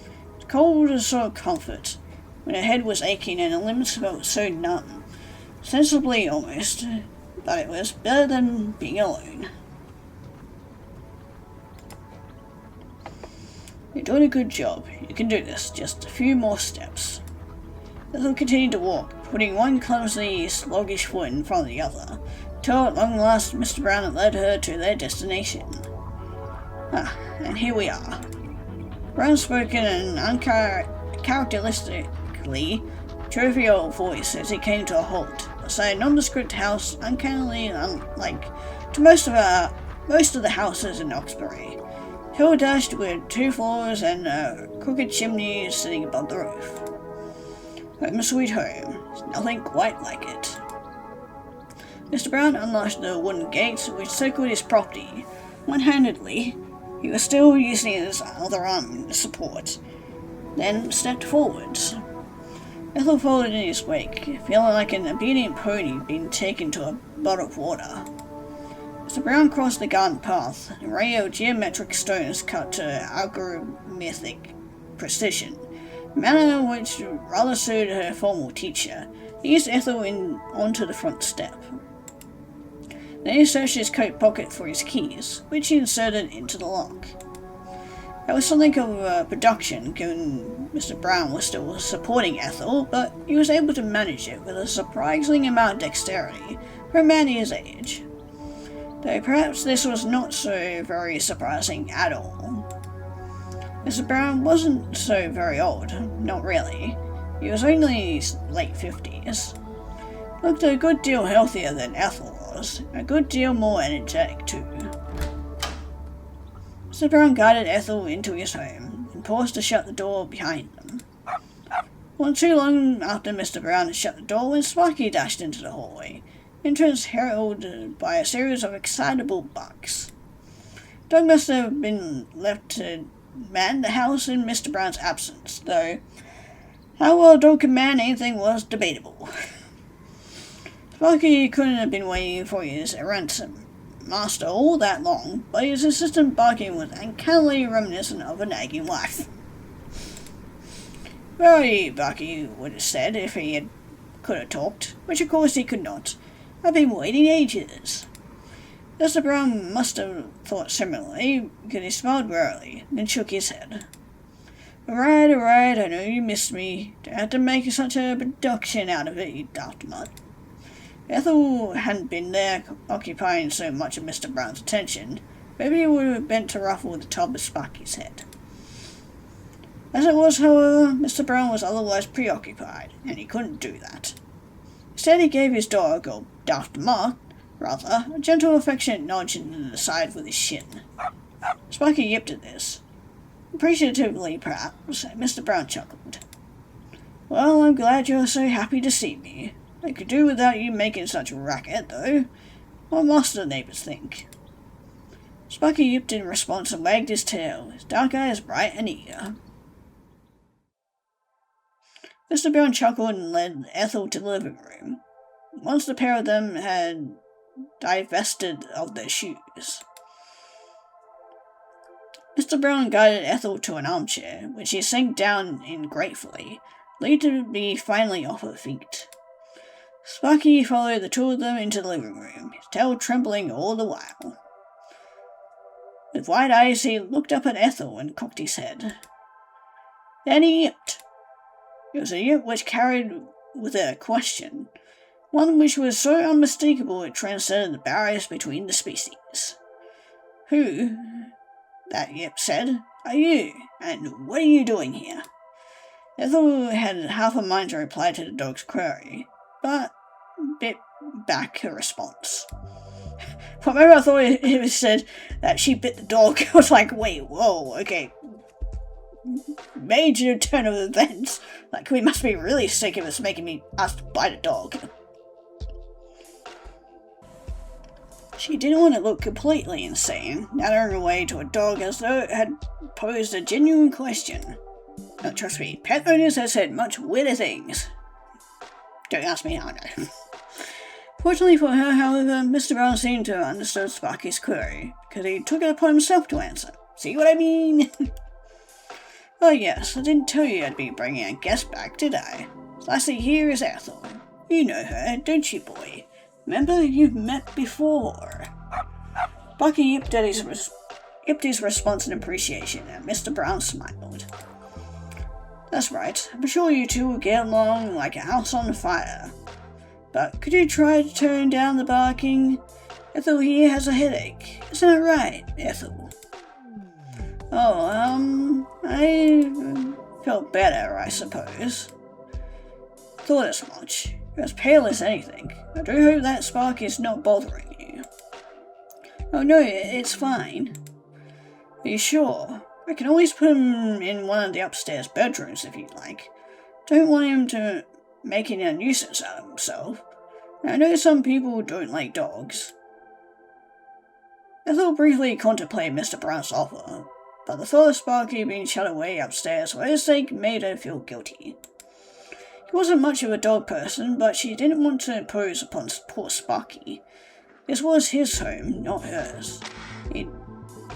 It was cold as sort of comfort, when her head was aching and her limbs felt so numb. Sensibly almost, but it was better than being alone. You're doing a good job. You can do this. Just a few more steps. Ethel continued to walk, putting one clumsy, sluggish foot in front of the other, till at long last Mr. Brown had led her to their destination. And here we are. Brown spoke in an uncharacteristically jovial voice as he came to a halt, beside a nondescript house uncannily unlike to most of the houses in Oxbury. Hill dashed with 2 floors and a crooked chimney sitting above the roof. Home sweet home. There's nothing quite like it. Mr. Brown unlatched the wooden gates which circled his property. One-handedly, he was still using his other arm to support, then stepped forwards. Ethel followed in his wake, feeling like an obedient pony being taken to a butt of water. Mr. Brown crossed the garden path, an array of geometric stones cut to algorithmic precision, a manner which rather suited her formal teacher. He eased Ethel onto the front step. Then he searched his coat pocket for his keys, which he inserted into the lock. That was something of a production, given Mr. Brown was still supporting Ethel, but he was able to manage it with a surprising amount of dexterity for a man his age. Though perhaps this was not so very surprising at all. Mr. Brown wasn't so very old, not really. He was only late 50s. Looked a good deal healthier than Ethel was, a good deal more energetic too. Mr. Brown guided Ethel into his home, and paused to shut the door behind them. Not too long after Mr. Brown had shut the door when Sparky dashed into the hallway, entrance heralded by a series of excitable barks. Doug must have been left to man the house in Mr. Brown's absence, though how well Doug could man anything was debatable. Sparky couldn't have been waiting for his errant master all that long, but his insistent barking was uncannily reminiscent of a nagging wife. Very, Sparky would have said if he could have talked, which of course he could not. I've been waiting ages. Mr. Brown must have thought similarly, because he smiled wearily, then shook his head. Alright, I know you missed me. Don't have to make such a production out of it, you daft mutt. Ethel hadn't been there, occupying so much of Mr. Brown's attention. Maybe he would have bent to ruffle the top of Sparky's head. As it was, however, Mr. Brown was otherwise preoccupied, and he couldn't do that. Instead, he gave his dog, or daft mark, rather, a gentle affectionate nudge in the side with his shin. Sparky yipped at this. Appreciatively, perhaps, Mr. Brown chuckled. Well, I'm glad you're so happy to see me. I could do without you making such a racket, though. What must the neighbours think? Sparky yipped in response and wagged his tail, his dark eyes bright and eager. Mr. Brown chuckled and led Ethel to the living room. Once the pair of them had divested of their shoes, Mr. Brown guided Ethel to an armchair, which she sank down in gratefully, relieved to be finally off her feet. Sparky followed the two of them into the living room, his tail trembling all the while. With wide eyes, he looked up at Ethel and cocked his head. Then he yipped. It was a yip which carried with it a question, one which was so unmistakable it transcended the barriers between the species. Who, that yip said, are you, and what are you doing here? Ethel had half a mind to reply to the dog's query, but bit back her response. For a moment I thought it said that she bit the dog. I was like, wait, whoa, okay. Major turn of events. Like, we must be really sick if it's making us bite a dog. She didn't want to look completely insane, nattering away to a dog as though it had posed a genuine question. No, trust me, pet owners have said much weirder things. Don't ask me how I know. Fortunately for her, however, Mr. Brown seemed to have understood Sparky's query, because he took it upon himself to answer. See what I mean? Oh yes, I didn't tell you I'd be bringing a guest back, did I? Lastly, here is Ethel. You know her, don't you, boy? Remember, you've met before. Sparky yipped his response in appreciation, and Mr. Brown smiled. That's right, I'm sure you two will get along like a house on fire. But could you try to turn down the barking? Ethel here has a headache. Isn't that right, Ethel? Oh, I felt better, I suppose. Thought as much. You're as pale as anything. I do hope that spark is not bothering you. Oh no, it's fine. Are you sure? I can always put him in one of the upstairs bedrooms if you'd like. Don't want him to making a nuisance out of himself. I know some people don't like dogs. Ethel briefly contemplated Mr. Brown's offer, but the thought of Sparky being shut away upstairs for his sake made her feel guilty. He wasn't much of a dog person, but she didn't want to impose upon poor Sparky. This was his home, not hers. He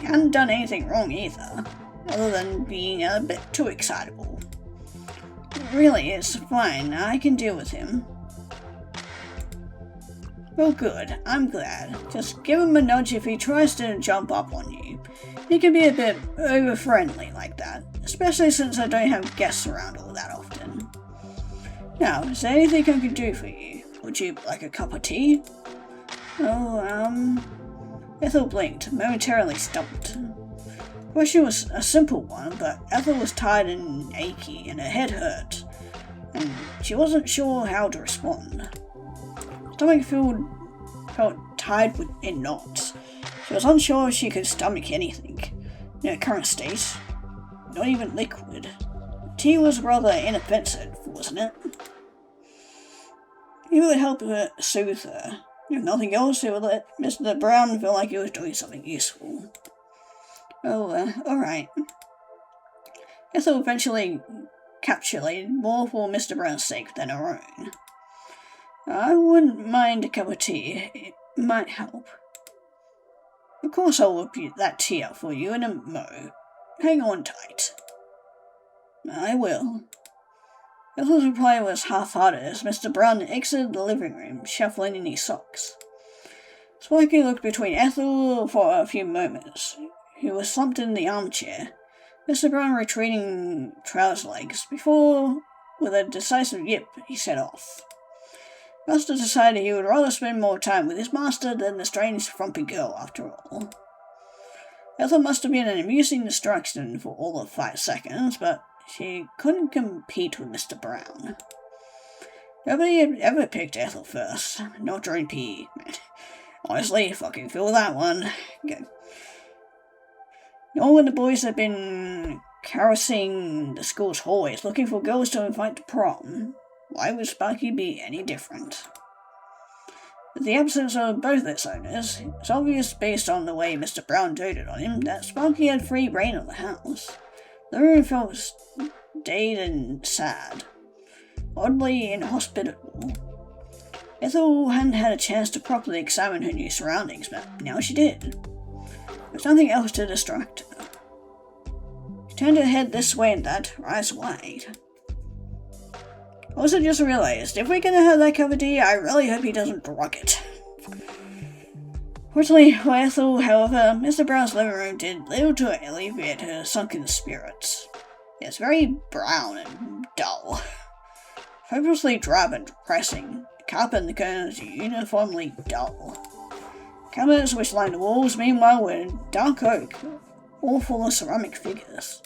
hadn't done anything wrong either, other than being a bit too excitable. Really, it's fine. I can deal with him. Well, good. I'm glad. Just give him a nudge if he tries to jump up on you. He can be a bit over-friendly like that, especially since I don't have guests around all that often. Now, is there anything I can do for you? Would you like a cup of tea? Oh, Ethel blinked, momentarily stumped. The question was a simple one, but Ethel was tired and achy, and her head hurt, and she wasn't sure how to respond. Her stomach felt tied in knots. She was unsure if she could stomach anything. In her current state, not even liquid. Tea was rather inoffensive, wasn't it? It would help her soothe her. If nothing else, it would let Mr. Brown feel like he was doing something useful. Oh, alright. Ethel eventually capitulated more for Mr. Brown's sake than her own. I wouldn't mind a cup of tea. It might help. Of course I'll whip that tea out for you in a mo. Hang on tight. I will. Ethel's reply was half-hearted as Mr. Brown exited the living room, shuffling in his socks. Sparky looked between Ethel for a few moments. He was slumped in the armchair, Mr. Brown retreating trouser legs, before, with a decisive yip, he set off. Master decided he would rather spend more time with his master than the strange frumpy girl, after all. Ethel must have been an amusing distraction for all of 5 seconds, but she couldn't compete with Mr. Brown. Nobody had ever picked Ethel first, not during PE. Honestly, fucking feel that one. Nor when the boys had been carousing the school's hallways looking for girls to invite to prom. Why would Sparky be any different? With the absence of both its owners, it's obvious based on the way Mr. Brown doted on him that Sparky had free reign of the house. The room felt staid and sad, oddly inhospitable. Ethel hadn't had a chance to properly examine her new surroundings, but now she did. There was nothing else to distract her. She turned her head this way and that, her eyes wide. I also just realized, if we're gonna have that cup of tea, I really hope he doesn't drug it. Fortunately for Ethel, however, Mr. Brown's living room did little to alleviate her sunken spirits. It's very brown and dull. Hopelessly drab and depressing, the carpet and the curtains are uniformly dull. Cabinets which line the walls, meanwhile, were dark oak, all full of ceramic figures.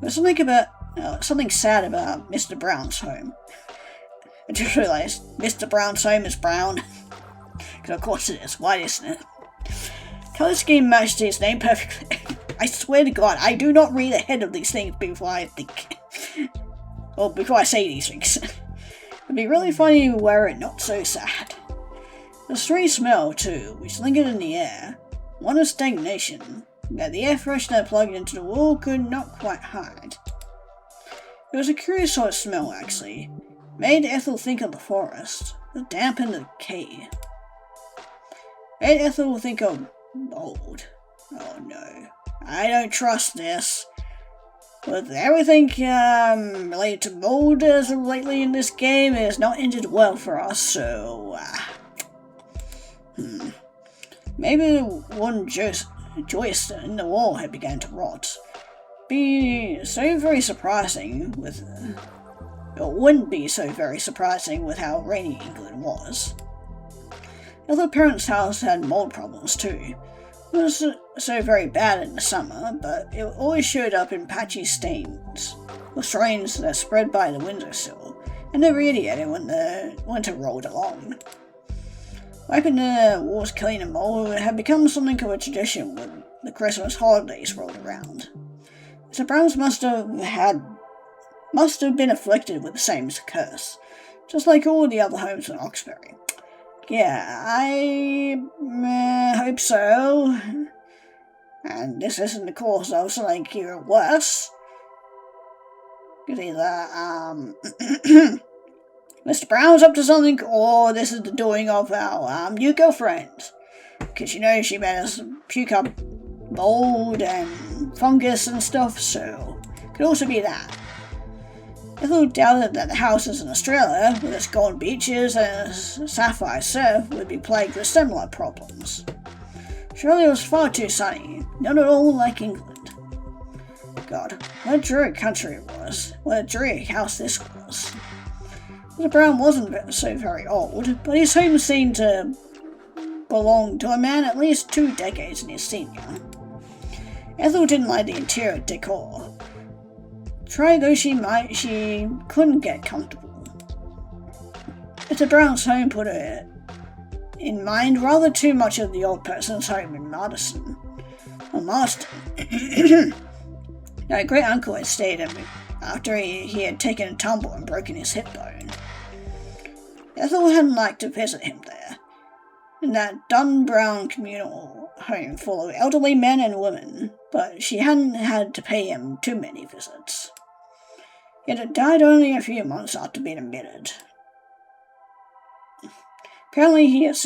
There's something sad about Mr. Brown's home. I just realized Mr. Brown's home is brown. Because of course it is. Why isn't it? Color scheme matched his name perfectly. I swear to God, I do not read ahead of these things before I think. Or before I say these things. It'd be really funny were it not so sad. The strange smell, too, which lingered in the air. One of stagnation, that the air freshener plugged into the wall could not quite hide. It was a curious sort of smell, actually. Made Ethel think of the forest, the damp and the decay. Made Ethel think of mold. Oh no, I don't trust this. With everything related to mold as of lately in this game, it has not ended well for us, so... Maybe one joist in the wall had begun to rot. Be so very surprising with... It wouldn't be so very surprising with how rainy England was. The other parents' house had mold problems too. It was so very bad in the summer, but it always showed up in patchy stains, or strains that spread by the windowsill, and never irritated when the winter rolled along. Wiping the walls clean of mold had become something of a tradition when the Christmas holidays rolled around. The Browns must have been afflicted with the same curse, just like all the other homes in Oxbury. Yeah, I hope so. And this isn't the cause of something even worse. Because either, Mr. Brown's up to something, or this is the doing of our new girlfriend. Because she made us puke up mold and fungus and stuff, so it could also be that. Ethel doubted that the houses in Australia, with its golden beaches and its sapphire surf, would be plagued with similar problems. Surely it was far too sunny, not at all like England. God, what a dreary country it was. What a dreary house this was. Mr. Brown wasn't so very old, but his home seemed to belong to a man at least 2 decades in his senior. Ethel didn't like the interior decor. Try though she might, she couldn't get comfortable. Mr. Brown's home put her in mind rather too much of the old person's home in Marston. My great-uncle had stayed in after he had taken a tumble and broken his hip bone. Ethel hadn't liked to visit him there, in that dun brown communal home full of elderly men and women, but she hadn't had to pay him too many visits. Yet it died only a few months after being admitted. Apparently he had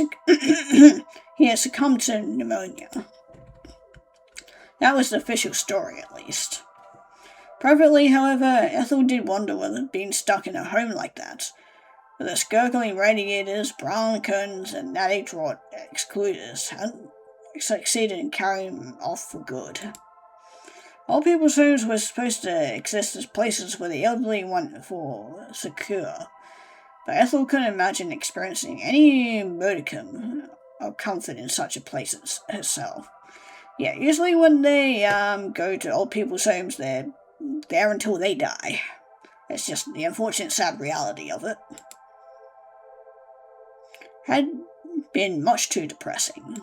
succumbed to pneumonia. That was the official story, at least. Privately, however, Ethel did wonder whether being stuck in a home like that, with its gurgling radiators, brown curtains, and natty draught excluders, hadn't succeeded in carrying him off for good. All people's homes were supposed to exist as places where the elderly went for secure, but Ethel couldn't imagine experiencing any modicum of comfort in such a place as herself. Yeah, usually when they go to old people's homes, they're there until they die. It's just the unfortunate sad reality of it. Had been much too depressing.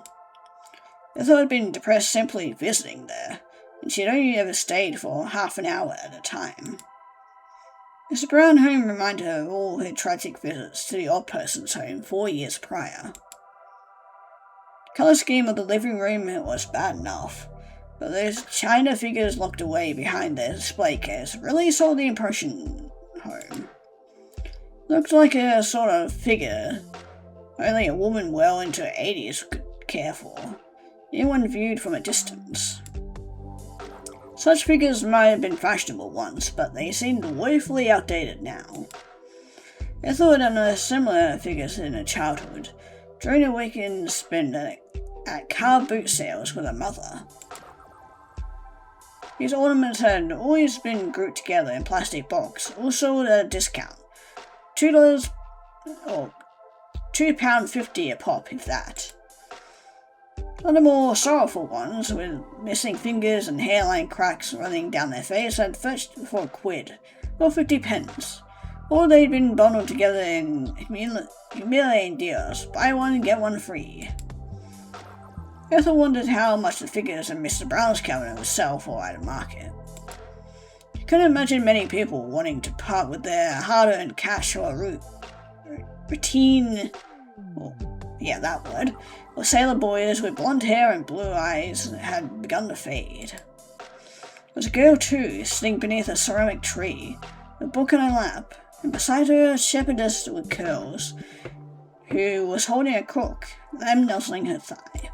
Ethel had been depressed simply visiting there, and she had only ever stayed for half an hour at a time. Mr. Brown home reminded her of all her tragic visits to the odd person's home 4 years prior. The colour scheme of the living room was bad enough, but those china figures locked away behind their display case really sold the impression home. Looked like a sort of figure only a woman well into her 80s could care for, even when viewed from a distance. Such figures might have been fashionable once, but they seemed woefully outdated now. Ethel had done similar figures in her childhood, during a weekend spent at car boot sales with her mother. These ornaments had always been grouped together in a plastic box, all sold at a discount. $2 or £2.50 a pop, if that. Other more sorrowful ones, with missing fingers and hairline cracks running down their face, had fetched for £1 or 50 pence. Or they'd been bundled together in humiliating deals, buy one get one free. Ethel wondered how much the figures in Mr. Brown's cabinet would sell for at a market. She couldn't imagine many people wanting to part with their hard-earned cash or routine, or sailor boys with blonde hair and blue eyes had begun to fade. There was a girl too, sitting beneath a ceramic tree, a book in her lap, and beside her a shepherdess with curls, who was holding a crook, them nuzzling her thigh.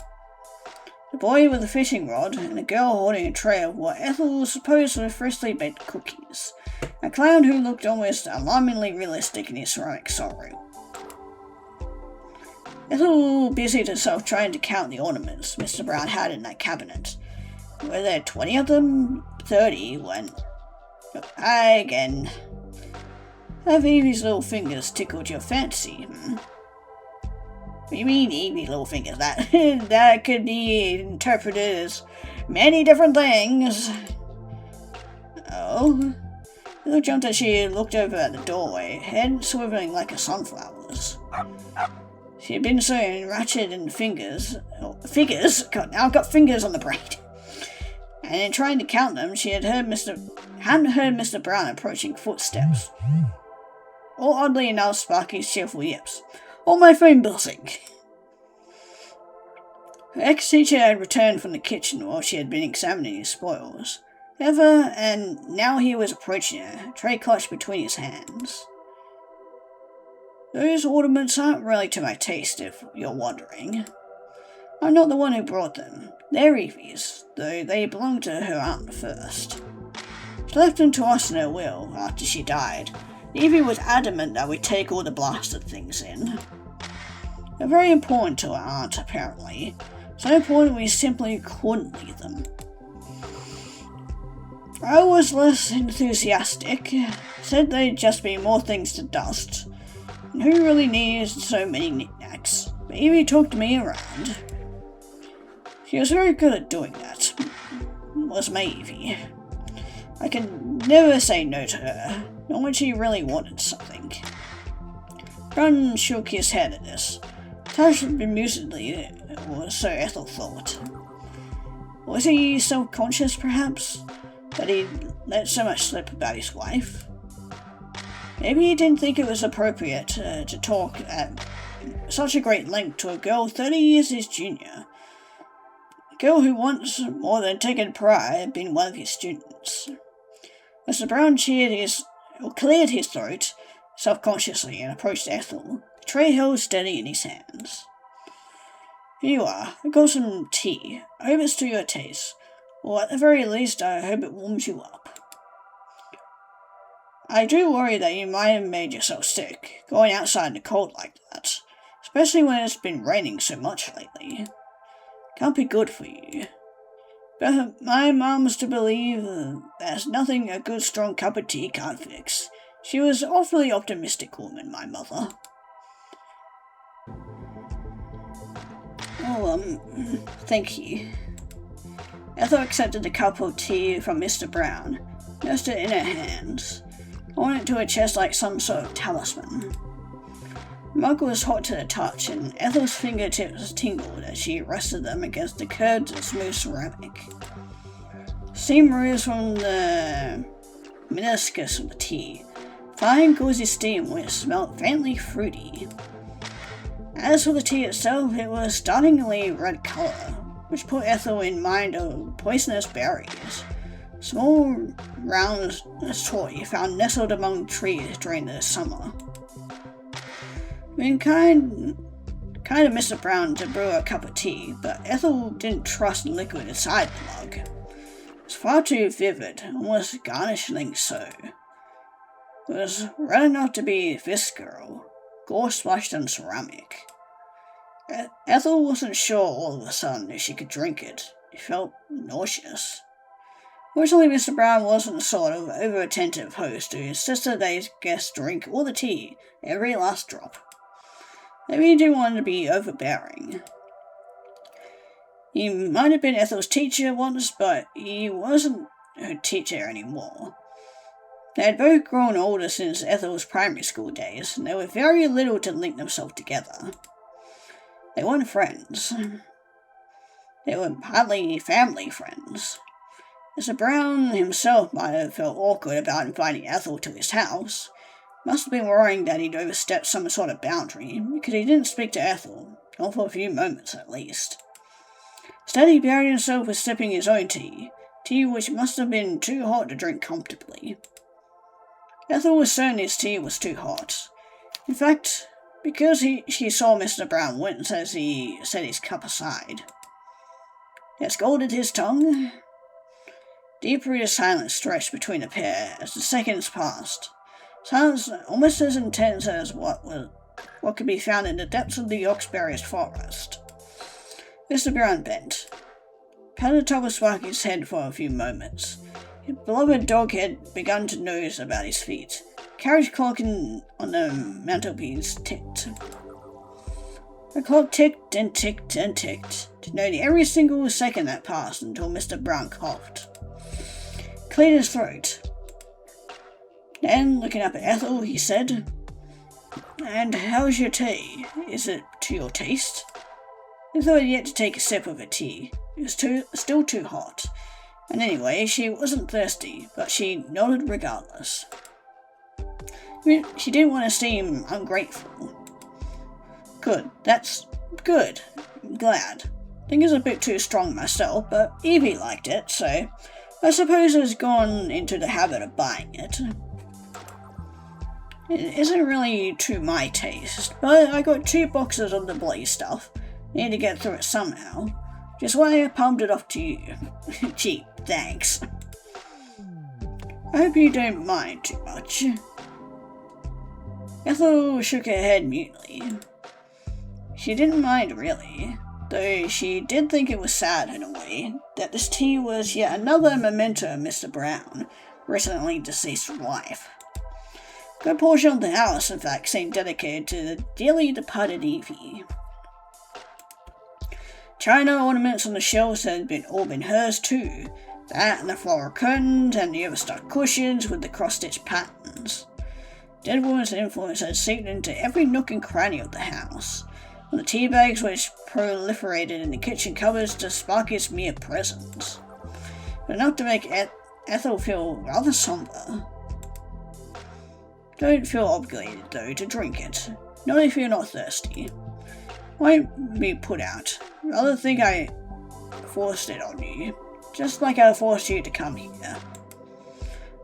The boy with a fishing rod, and a girl holding a tray of what Ethel supposed were freshly baked cookies, a clown who looked almost alarmingly realistic in his ceramic sorrow. Ethel busied herself trying to count the ornaments Mr. Brown had in that cabinet. Were there 20 of them? 30 when... Hi again. Have Evie's little fingers tickled your fancy, What do you mean, Evie's little fingers? That could be interpreted as many different things. Oh? Ethel jumped as she looked over at the doorway, head swiveling like a sunflower's. She had been so enraptured in figures, God, now I've got fingers on the brain. And in trying to count them, she hadn't heard Mr. Brown approaching footsteps. Or oddly enough, Sparky's cheerful yips. Oh, my phone buzzing! Her ex-teacher had returned from the kitchen while she had been examining his spoils. And now he was approaching her, tray clutched between his hands. Those ornaments aren't really to my taste, if you're wondering. I'm not the one who brought them. They're Evie's, though they belonged to her aunt first. She left them to us in her will after she died. Evie was adamant that we take all the blasted things in. They're very important to her aunt, apparently. So important we simply couldn't leave them. I was less enthusiastic. Said they'd just be more things to dust. And who really needs so many knickknacks? But Evie talked me around. She was very good at doing that. Was my Evie. I could never say no to her, not when she really wanted something. Brown shook his head at this, touched bemusedly, or so Ethel thought. Was he self-conscious, perhaps, that he'd let so much slip about his wife? Maybe he didn't think it was appropriate to talk at such a great length to a girl 30 years his junior. A girl who once, more than taken pride, had been one of his students. Mr. Brown cleared his throat self-consciously and approached Ethel, the tray held steady in his hands. Here you are. I got some tea. I hope it's to your taste. Or at the very least, I hope it warms you up. I do worry that you might have made yourself sick, going outside in the cold like that, especially when it's been raining so much lately. Can't be good for you. But my mom's to believe there's nothing a good strong cup of tea can't fix. She was an awfully optimistic woman, my mother. Thank you. Ethel accepted the cup of tea from Mr. Brown, nursed it in her hands, holding it to her chest like some sort of talisman. The mug was hot to the touch, and Ethel's fingertips tingled as she rested them against the curved, smooth ceramic. Steam rose from the meniscus of the tea, fine, gauzy steam which smelled faintly fruity. As for the tea itself, it was startlingly red colour, which put Ethel in mind of poisonous berries, small round toy found nestled among trees during the summer. It kind of Mr. Brown to brew a cup of tea, but Ethel didn't trust the liquid inside the mug. It was far too vivid, almost garnishingly so. It was red enough to be visceral, gore splashed on ceramic. Ethel wasn't sure all of a sudden if she could drink it. She felt nauseous. Fortunately, Mr. Brown wasn't the sort of over-attentive host who insisted that his guests drink all the tea, every last drop. Maybe he didn't want to be overbearing. He might have been Ethel's teacher once, but he wasn't her teacher anymore. They had both grown older since Ethel's primary school days, and there were very little to link themselves together. They weren't friends. They were hardly family friends. Mr. Brown himself might have felt awkward about inviting Ethel to his house. Must have been worrying that he'd overstepped some sort of boundary, because he didn't speak to Ethel, not for a few moments at least. Instead, he buried himself with sipping his own tea which must have been too hot to drink comfortably. Ethel was certain his tea was too hot. In fact, because she saw Mr. Brown wince as he set his cup aside. He had scalded his tongue. Deep-rooted silence stretched between the pair as the seconds passed. Silence almost as intense as what could be found in the depths of the Yorksberry's forest. Mr. Brown bent, patted the top of Sparky's head for a few moments. His beloved dog had begun to nose about his feet. Carriage clock on the mantelpiece ticked. The clock ticked and ticked and ticked, denoting every single second that passed until Mr. Brown coughed. Cleared his throat. Then, looking up at Ethel, he said, "And how's your tea? Is it to your taste?" Ethel had yet to take a sip of her tea. It was still too hot. And anyway, she wasn't thirsty, but she nodded regardless. She didn't want to seem ungrateful. Good, that's good. I'm glad. I think it's a bit too strong myself, but Evie liked it, so I suppose has gone into the habit of buying it. It isn't really to my taste, but I got 2 boxes of the bloody stuff. Need to get through it somehow. Just why I palmed it off to you. Gee, thanks. I hope you don't mind too much. Ethel shook her head mutely. She didn't mind really, though she did think it was sad in a way that this tea was yet another memento of Mr. Brown, recently deceased wife. A good portion of the house, in fact, seemed dedicated to the dearly departed Evie. China ornaments on the shelves had all been hers too, that and the floral curtains and the overstuffed cushions with the cross-stitched patterns. Dead woman's influence had seeped into every nook and cranny of the house, from the tea bags which proliferated in the kitchen cupboards to Sparky's mere presence. But enough to make Ethel feel rather somber. Don't feel obligated, though, to drink it, not if you're not thirsty. Won't be put out. Rather think I forced it on you, just like I forced you to come here.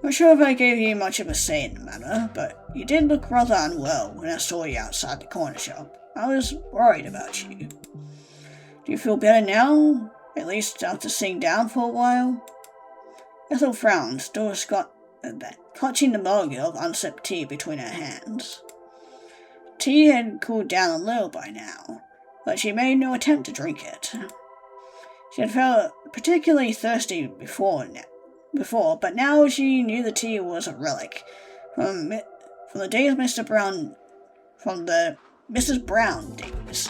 Not sure if I gave you much of a say in the matter, but you did look rather unwell when I saw you outside the corner shop. I was worried about you. Do you feel better now? At least after sitting down for a while? Ethel frowned, still clutching the mug of unsipped tea between her hands. Tea had cooled down a little by now, but she made no attempt to drink it. She had felt particularly thirsty before, but now she knew the tea was a relic from the days of Mr. Brown, from the Mrs. Brown days.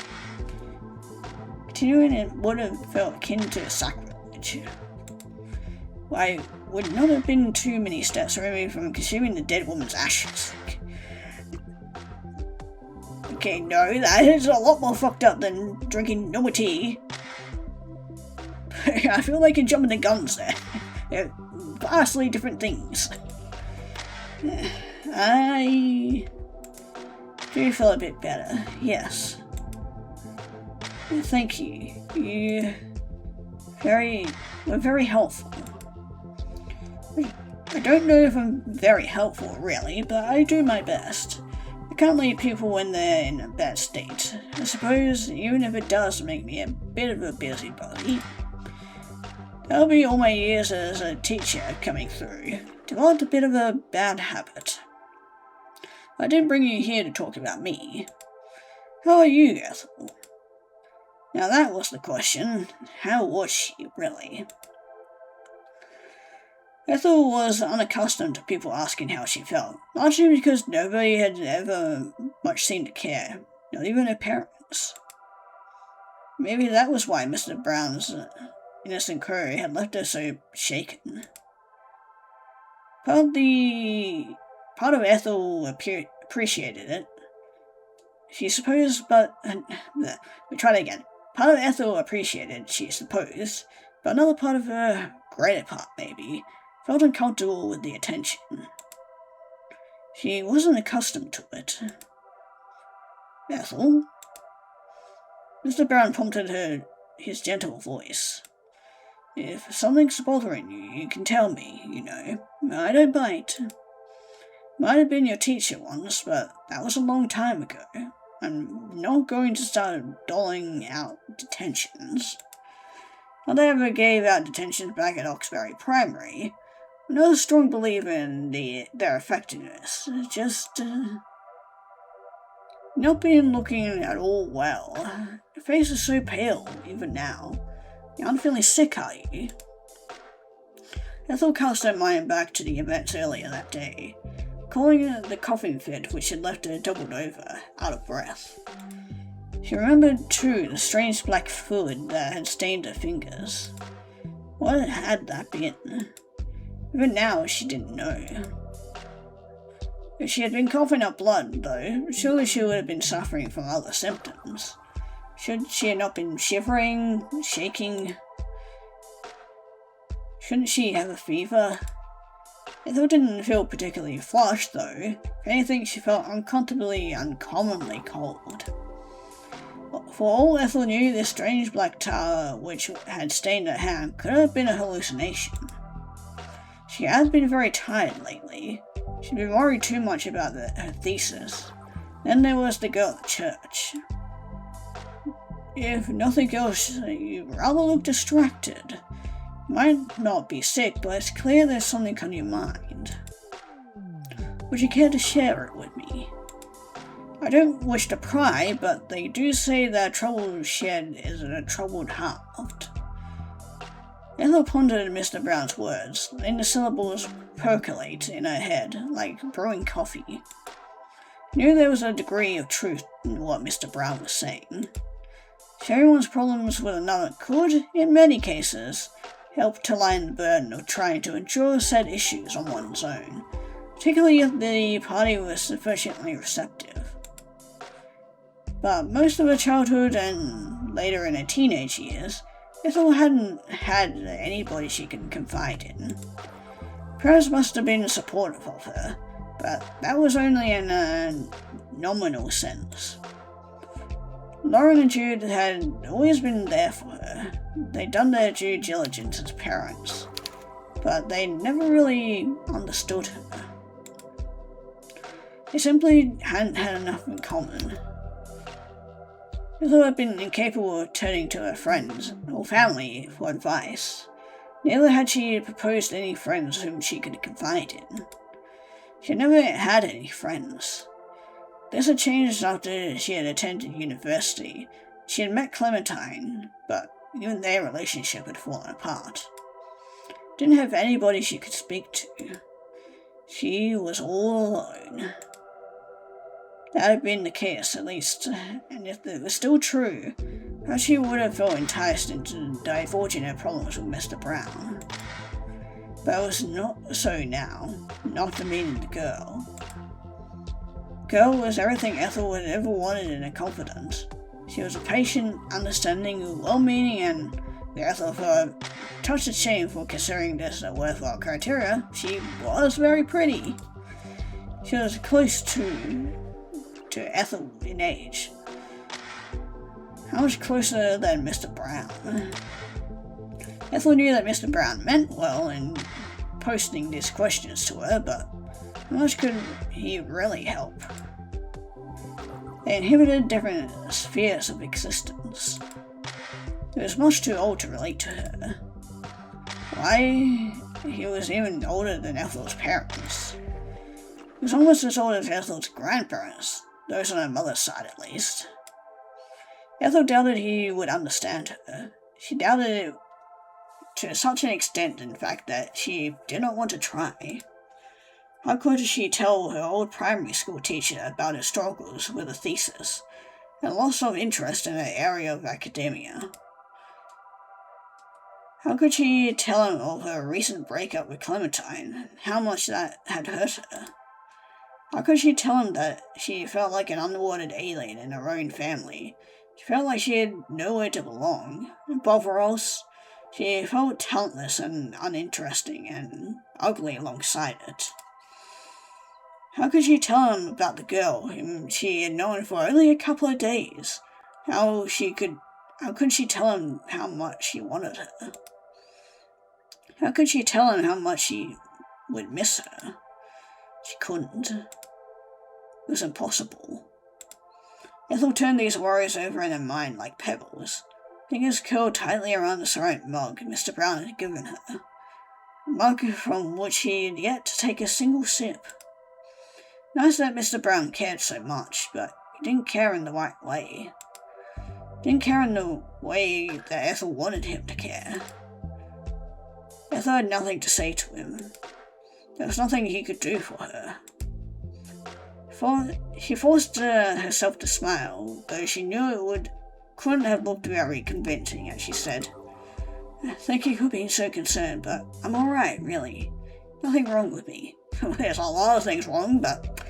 Continuing it would have felt akin to sacrilege. I would not have been too many steps removed from consuming the dead woman's ashes. Okay, no, that is a lot more fucked up than drinking normal tea. I feel like you're jumping the guns there. They're vastly different things. I do feel a bit better, yes. Thank you. You were very helpful. I don't know if I'm very helpful, really, but I do my best. I can't leave people when they're in a bad state. I suppose, even if it does make me a bit of a busybody. That'll be all my years as a teacher coming through. Developed a bit of a bad habit. I didn't bring you here to talk about me. How are you, Ethel? Now that was the question. How was she, really? Ethel was unaccustomed to people asking how she felt, largely because nobody had ever much seemed to care, not even her parents. Maybe that was why Mr. Brown's innocent query had left her so shaken. Part of Ethel appreciated it. She supposed, but... we try that again. Part of Ethel appreciated, she supposed, but another part of her, greater part maybe, felt uncomfortable with the attention. She wasn't accustomed to it. Ethel? Mr. Brown prompted his gentle voice. If something's bothering you, you can tell me, you know. I don't bite. Might have been your teacher once, but that was a long time ago. I'm not going to start doling out detentions. Not that I ever gave out detentions back at Oxbury Primary. I'm not a strong believer in their effectiveness. Just, not been looking at all well. Your face is so pale, even now. You aren't feeling sick, are you? Ethel cast her mind back to the events earlier that day, calling it the coughing fit which had left her doubled over, out of breath. She remembered, too, the strange black fluid that had stained her fingers. What had that been? Even now, she didn't know. If she had been coughing up blood, though, surely she would have been suffering from other symptoms. Should she have not been shivering, shaking? Shouldn't she have a fever? Ethel didn't feel particularly flushed, though. If anything, she felt uncommonly cold. For all Ethel knew, this strange black tar which had stained her hand could have been a hallucination. She had been very tired lately. She'd been worried too much about her thesis. Then there was the girl at church. If nothing else, you rather look distracted. You might not be sick, but it's clear there's something on your mind. Would you care to share it with me? I don't wish to pry, but they do say that trouble shared is a troubled heart. Ethel pondered Mr. Brown's words, letting the syllables percolate in her head like brewing coffee. Knew there was a degree of truth in what Mr. Brown was saying. Sharing one's problems with another could, in many cases, help to lighten the burden of trying to endure said issues on one's own, particularly if the party was sufficiently receptive. But most of her childhood and later in her teenage years, Ethel hadn't had anybody she could confide in. Parents must have been supportive of her, but that was only in a nominal sense. Lauren and Jude had always been there for her. They'd done their due diligence as parents, but they never really understood her. They simply hadn't had enough in common. Ethel had been incapable of turning to her friends or family for advice. Neither had she proposed any friends whom she could confide in. She had never had any friends. This had changed after she had attended university. She had met Clementine, but even their relationship had fallen apart. Didn't have anybody she could speak to. She was all alone. That had been the case, at least, and if it was still true, perhaps she would have felt enticed into divulging her problems with Mr. Brown. But it was not so now, not the meaning the girl. Girl was everything Ethel would ever wanted in a confidant. She was a patient, understanding, well-meaning, and Ethel felt a touch of shame for considering this a worthwhile criteria. She was very pretty. She was close to Ethel in age. How much closer than Mr. Brown? Ethel knew that Mr. Brown meant well in posting these questions to her, but how much could he really help? They inhabited different spheres of existence. He was much too old to relate to her. Why, he was even older than Ethel's parents. He was almost as old as Ethel's grandparents, those on her mother's side at least. Ethel doubted he would understand her. She doubted it to such an extent, in fact, that she did not want to try. How could she tell her old primary school teacher about her struggles with a thesis, and loss of interest in her area of academia? How could she tell him of her recent breakup with Clementine, and how much that had hurt her? How could she tell him that she felt like an unwanted alien in her own family? She felt like she had nowhere to belong. Above all else, she felt talentless and uninteresting and ugly alongside it. How could she tell him about the girl whom she had known for only a couple of days? How could she tell him how much she wanted her? How could she tell him how much she would miss her? She couldn't. It was impossible. Ethel turned these worries over in her mind like pebbles. Fingers curled tightly around the ceramic mug Mr. Brown had given her. A mug from which he had yet to take a single sip. Nice that Mr. Brown cared so much, but he didn't care in the right way. He didn't care in the way that Ethel wanted him to care. Ethel had nothing to say to him. There was nothing he could do for her. She forced herself to smile, though she knew couldn't have looked very convincing as she said, "Thank you for being so concerned, but I'm alright, really. Nothing wrong with me. There's a lot of things wrong, but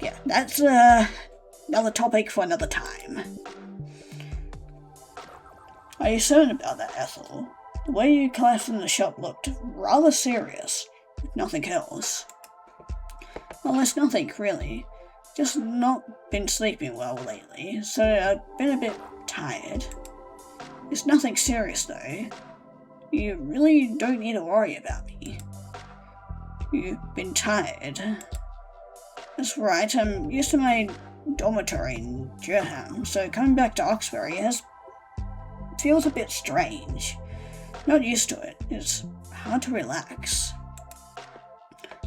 yeah, that's another topic for another time." "Are you certain about that, Ethel? The way you collapsed in the shop looked rather serious, if nothing else." "Well, there's nothing, really. Just not been sleeping well lately, so I've been a bit tired. It's nothing serious, though. You really don't need to worry about me. You've been tired." "That's right, I'm used to my dormitory in Durham, so coming back to Oxbury feels a bit strange. Not used to it. It's hard to relax."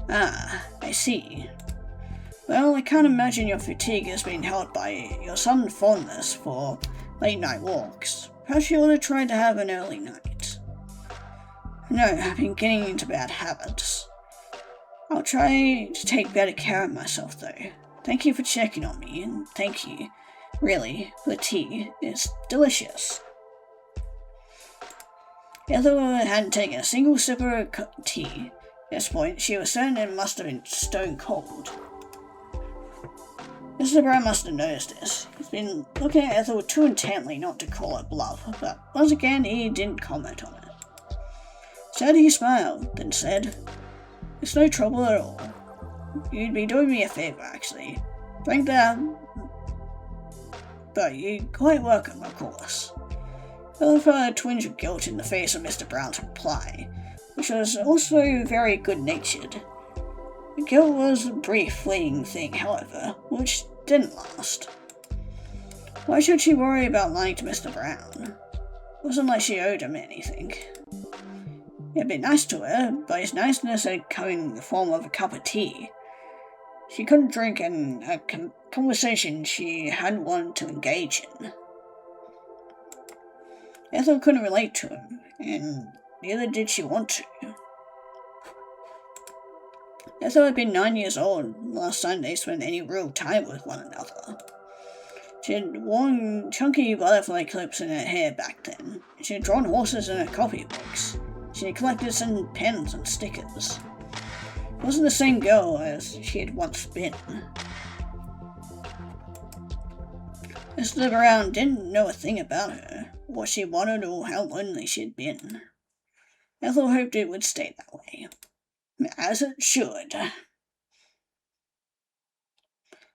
"Ah, I see. Well, I can't imagine your fatigue has been helped by your sudden fondness for late-night walks. Perhaps you ought to try to have an early night." "No, I've been getting into bad habits. I'll try to take better care of myself, though. Thank you for checking on me, and thank you, really, for the tea. It's delicious." Ethel hadn't taken a single sip of her tea. At this point, she was certain it must have been stone cold. Mr. Brown must have noticed this. He's been looking at Ethel too intently not to call her bluff, but once again he didn't comment on it. Instead he smiled, then said, "It's no trouble at all. You'd be doing me a favour, actually. Drink that, but you're quite welcome, of course." Ethel felt a twinge of guilt in the face of Mr. Brown's reply, which was also very good-natured. The guilt was a brief, fleeting thing, however, which didn't last. Why should she worry about lying to Mr. Brown? It wasn't like she owed him anything. He had been nice to her, but his niceness had come in the form of a cup of tea. She couldn't drink in a conversation she hadn't wanted to engage in. Ethel couldn't relate to him, and neither did she want to. Ethel had been 9 years old last time they spent any real time with one another. She had worn chunky butterfly clips in her hair back then, and she had drawn horses in her copybooks. She collected some pens and stickers. It wasn't the same girl as she had once been. Mr. Brown didn't know a thing about her, what she wanted or how lonely she had been. Ethel hoped it would stay that way. As it should.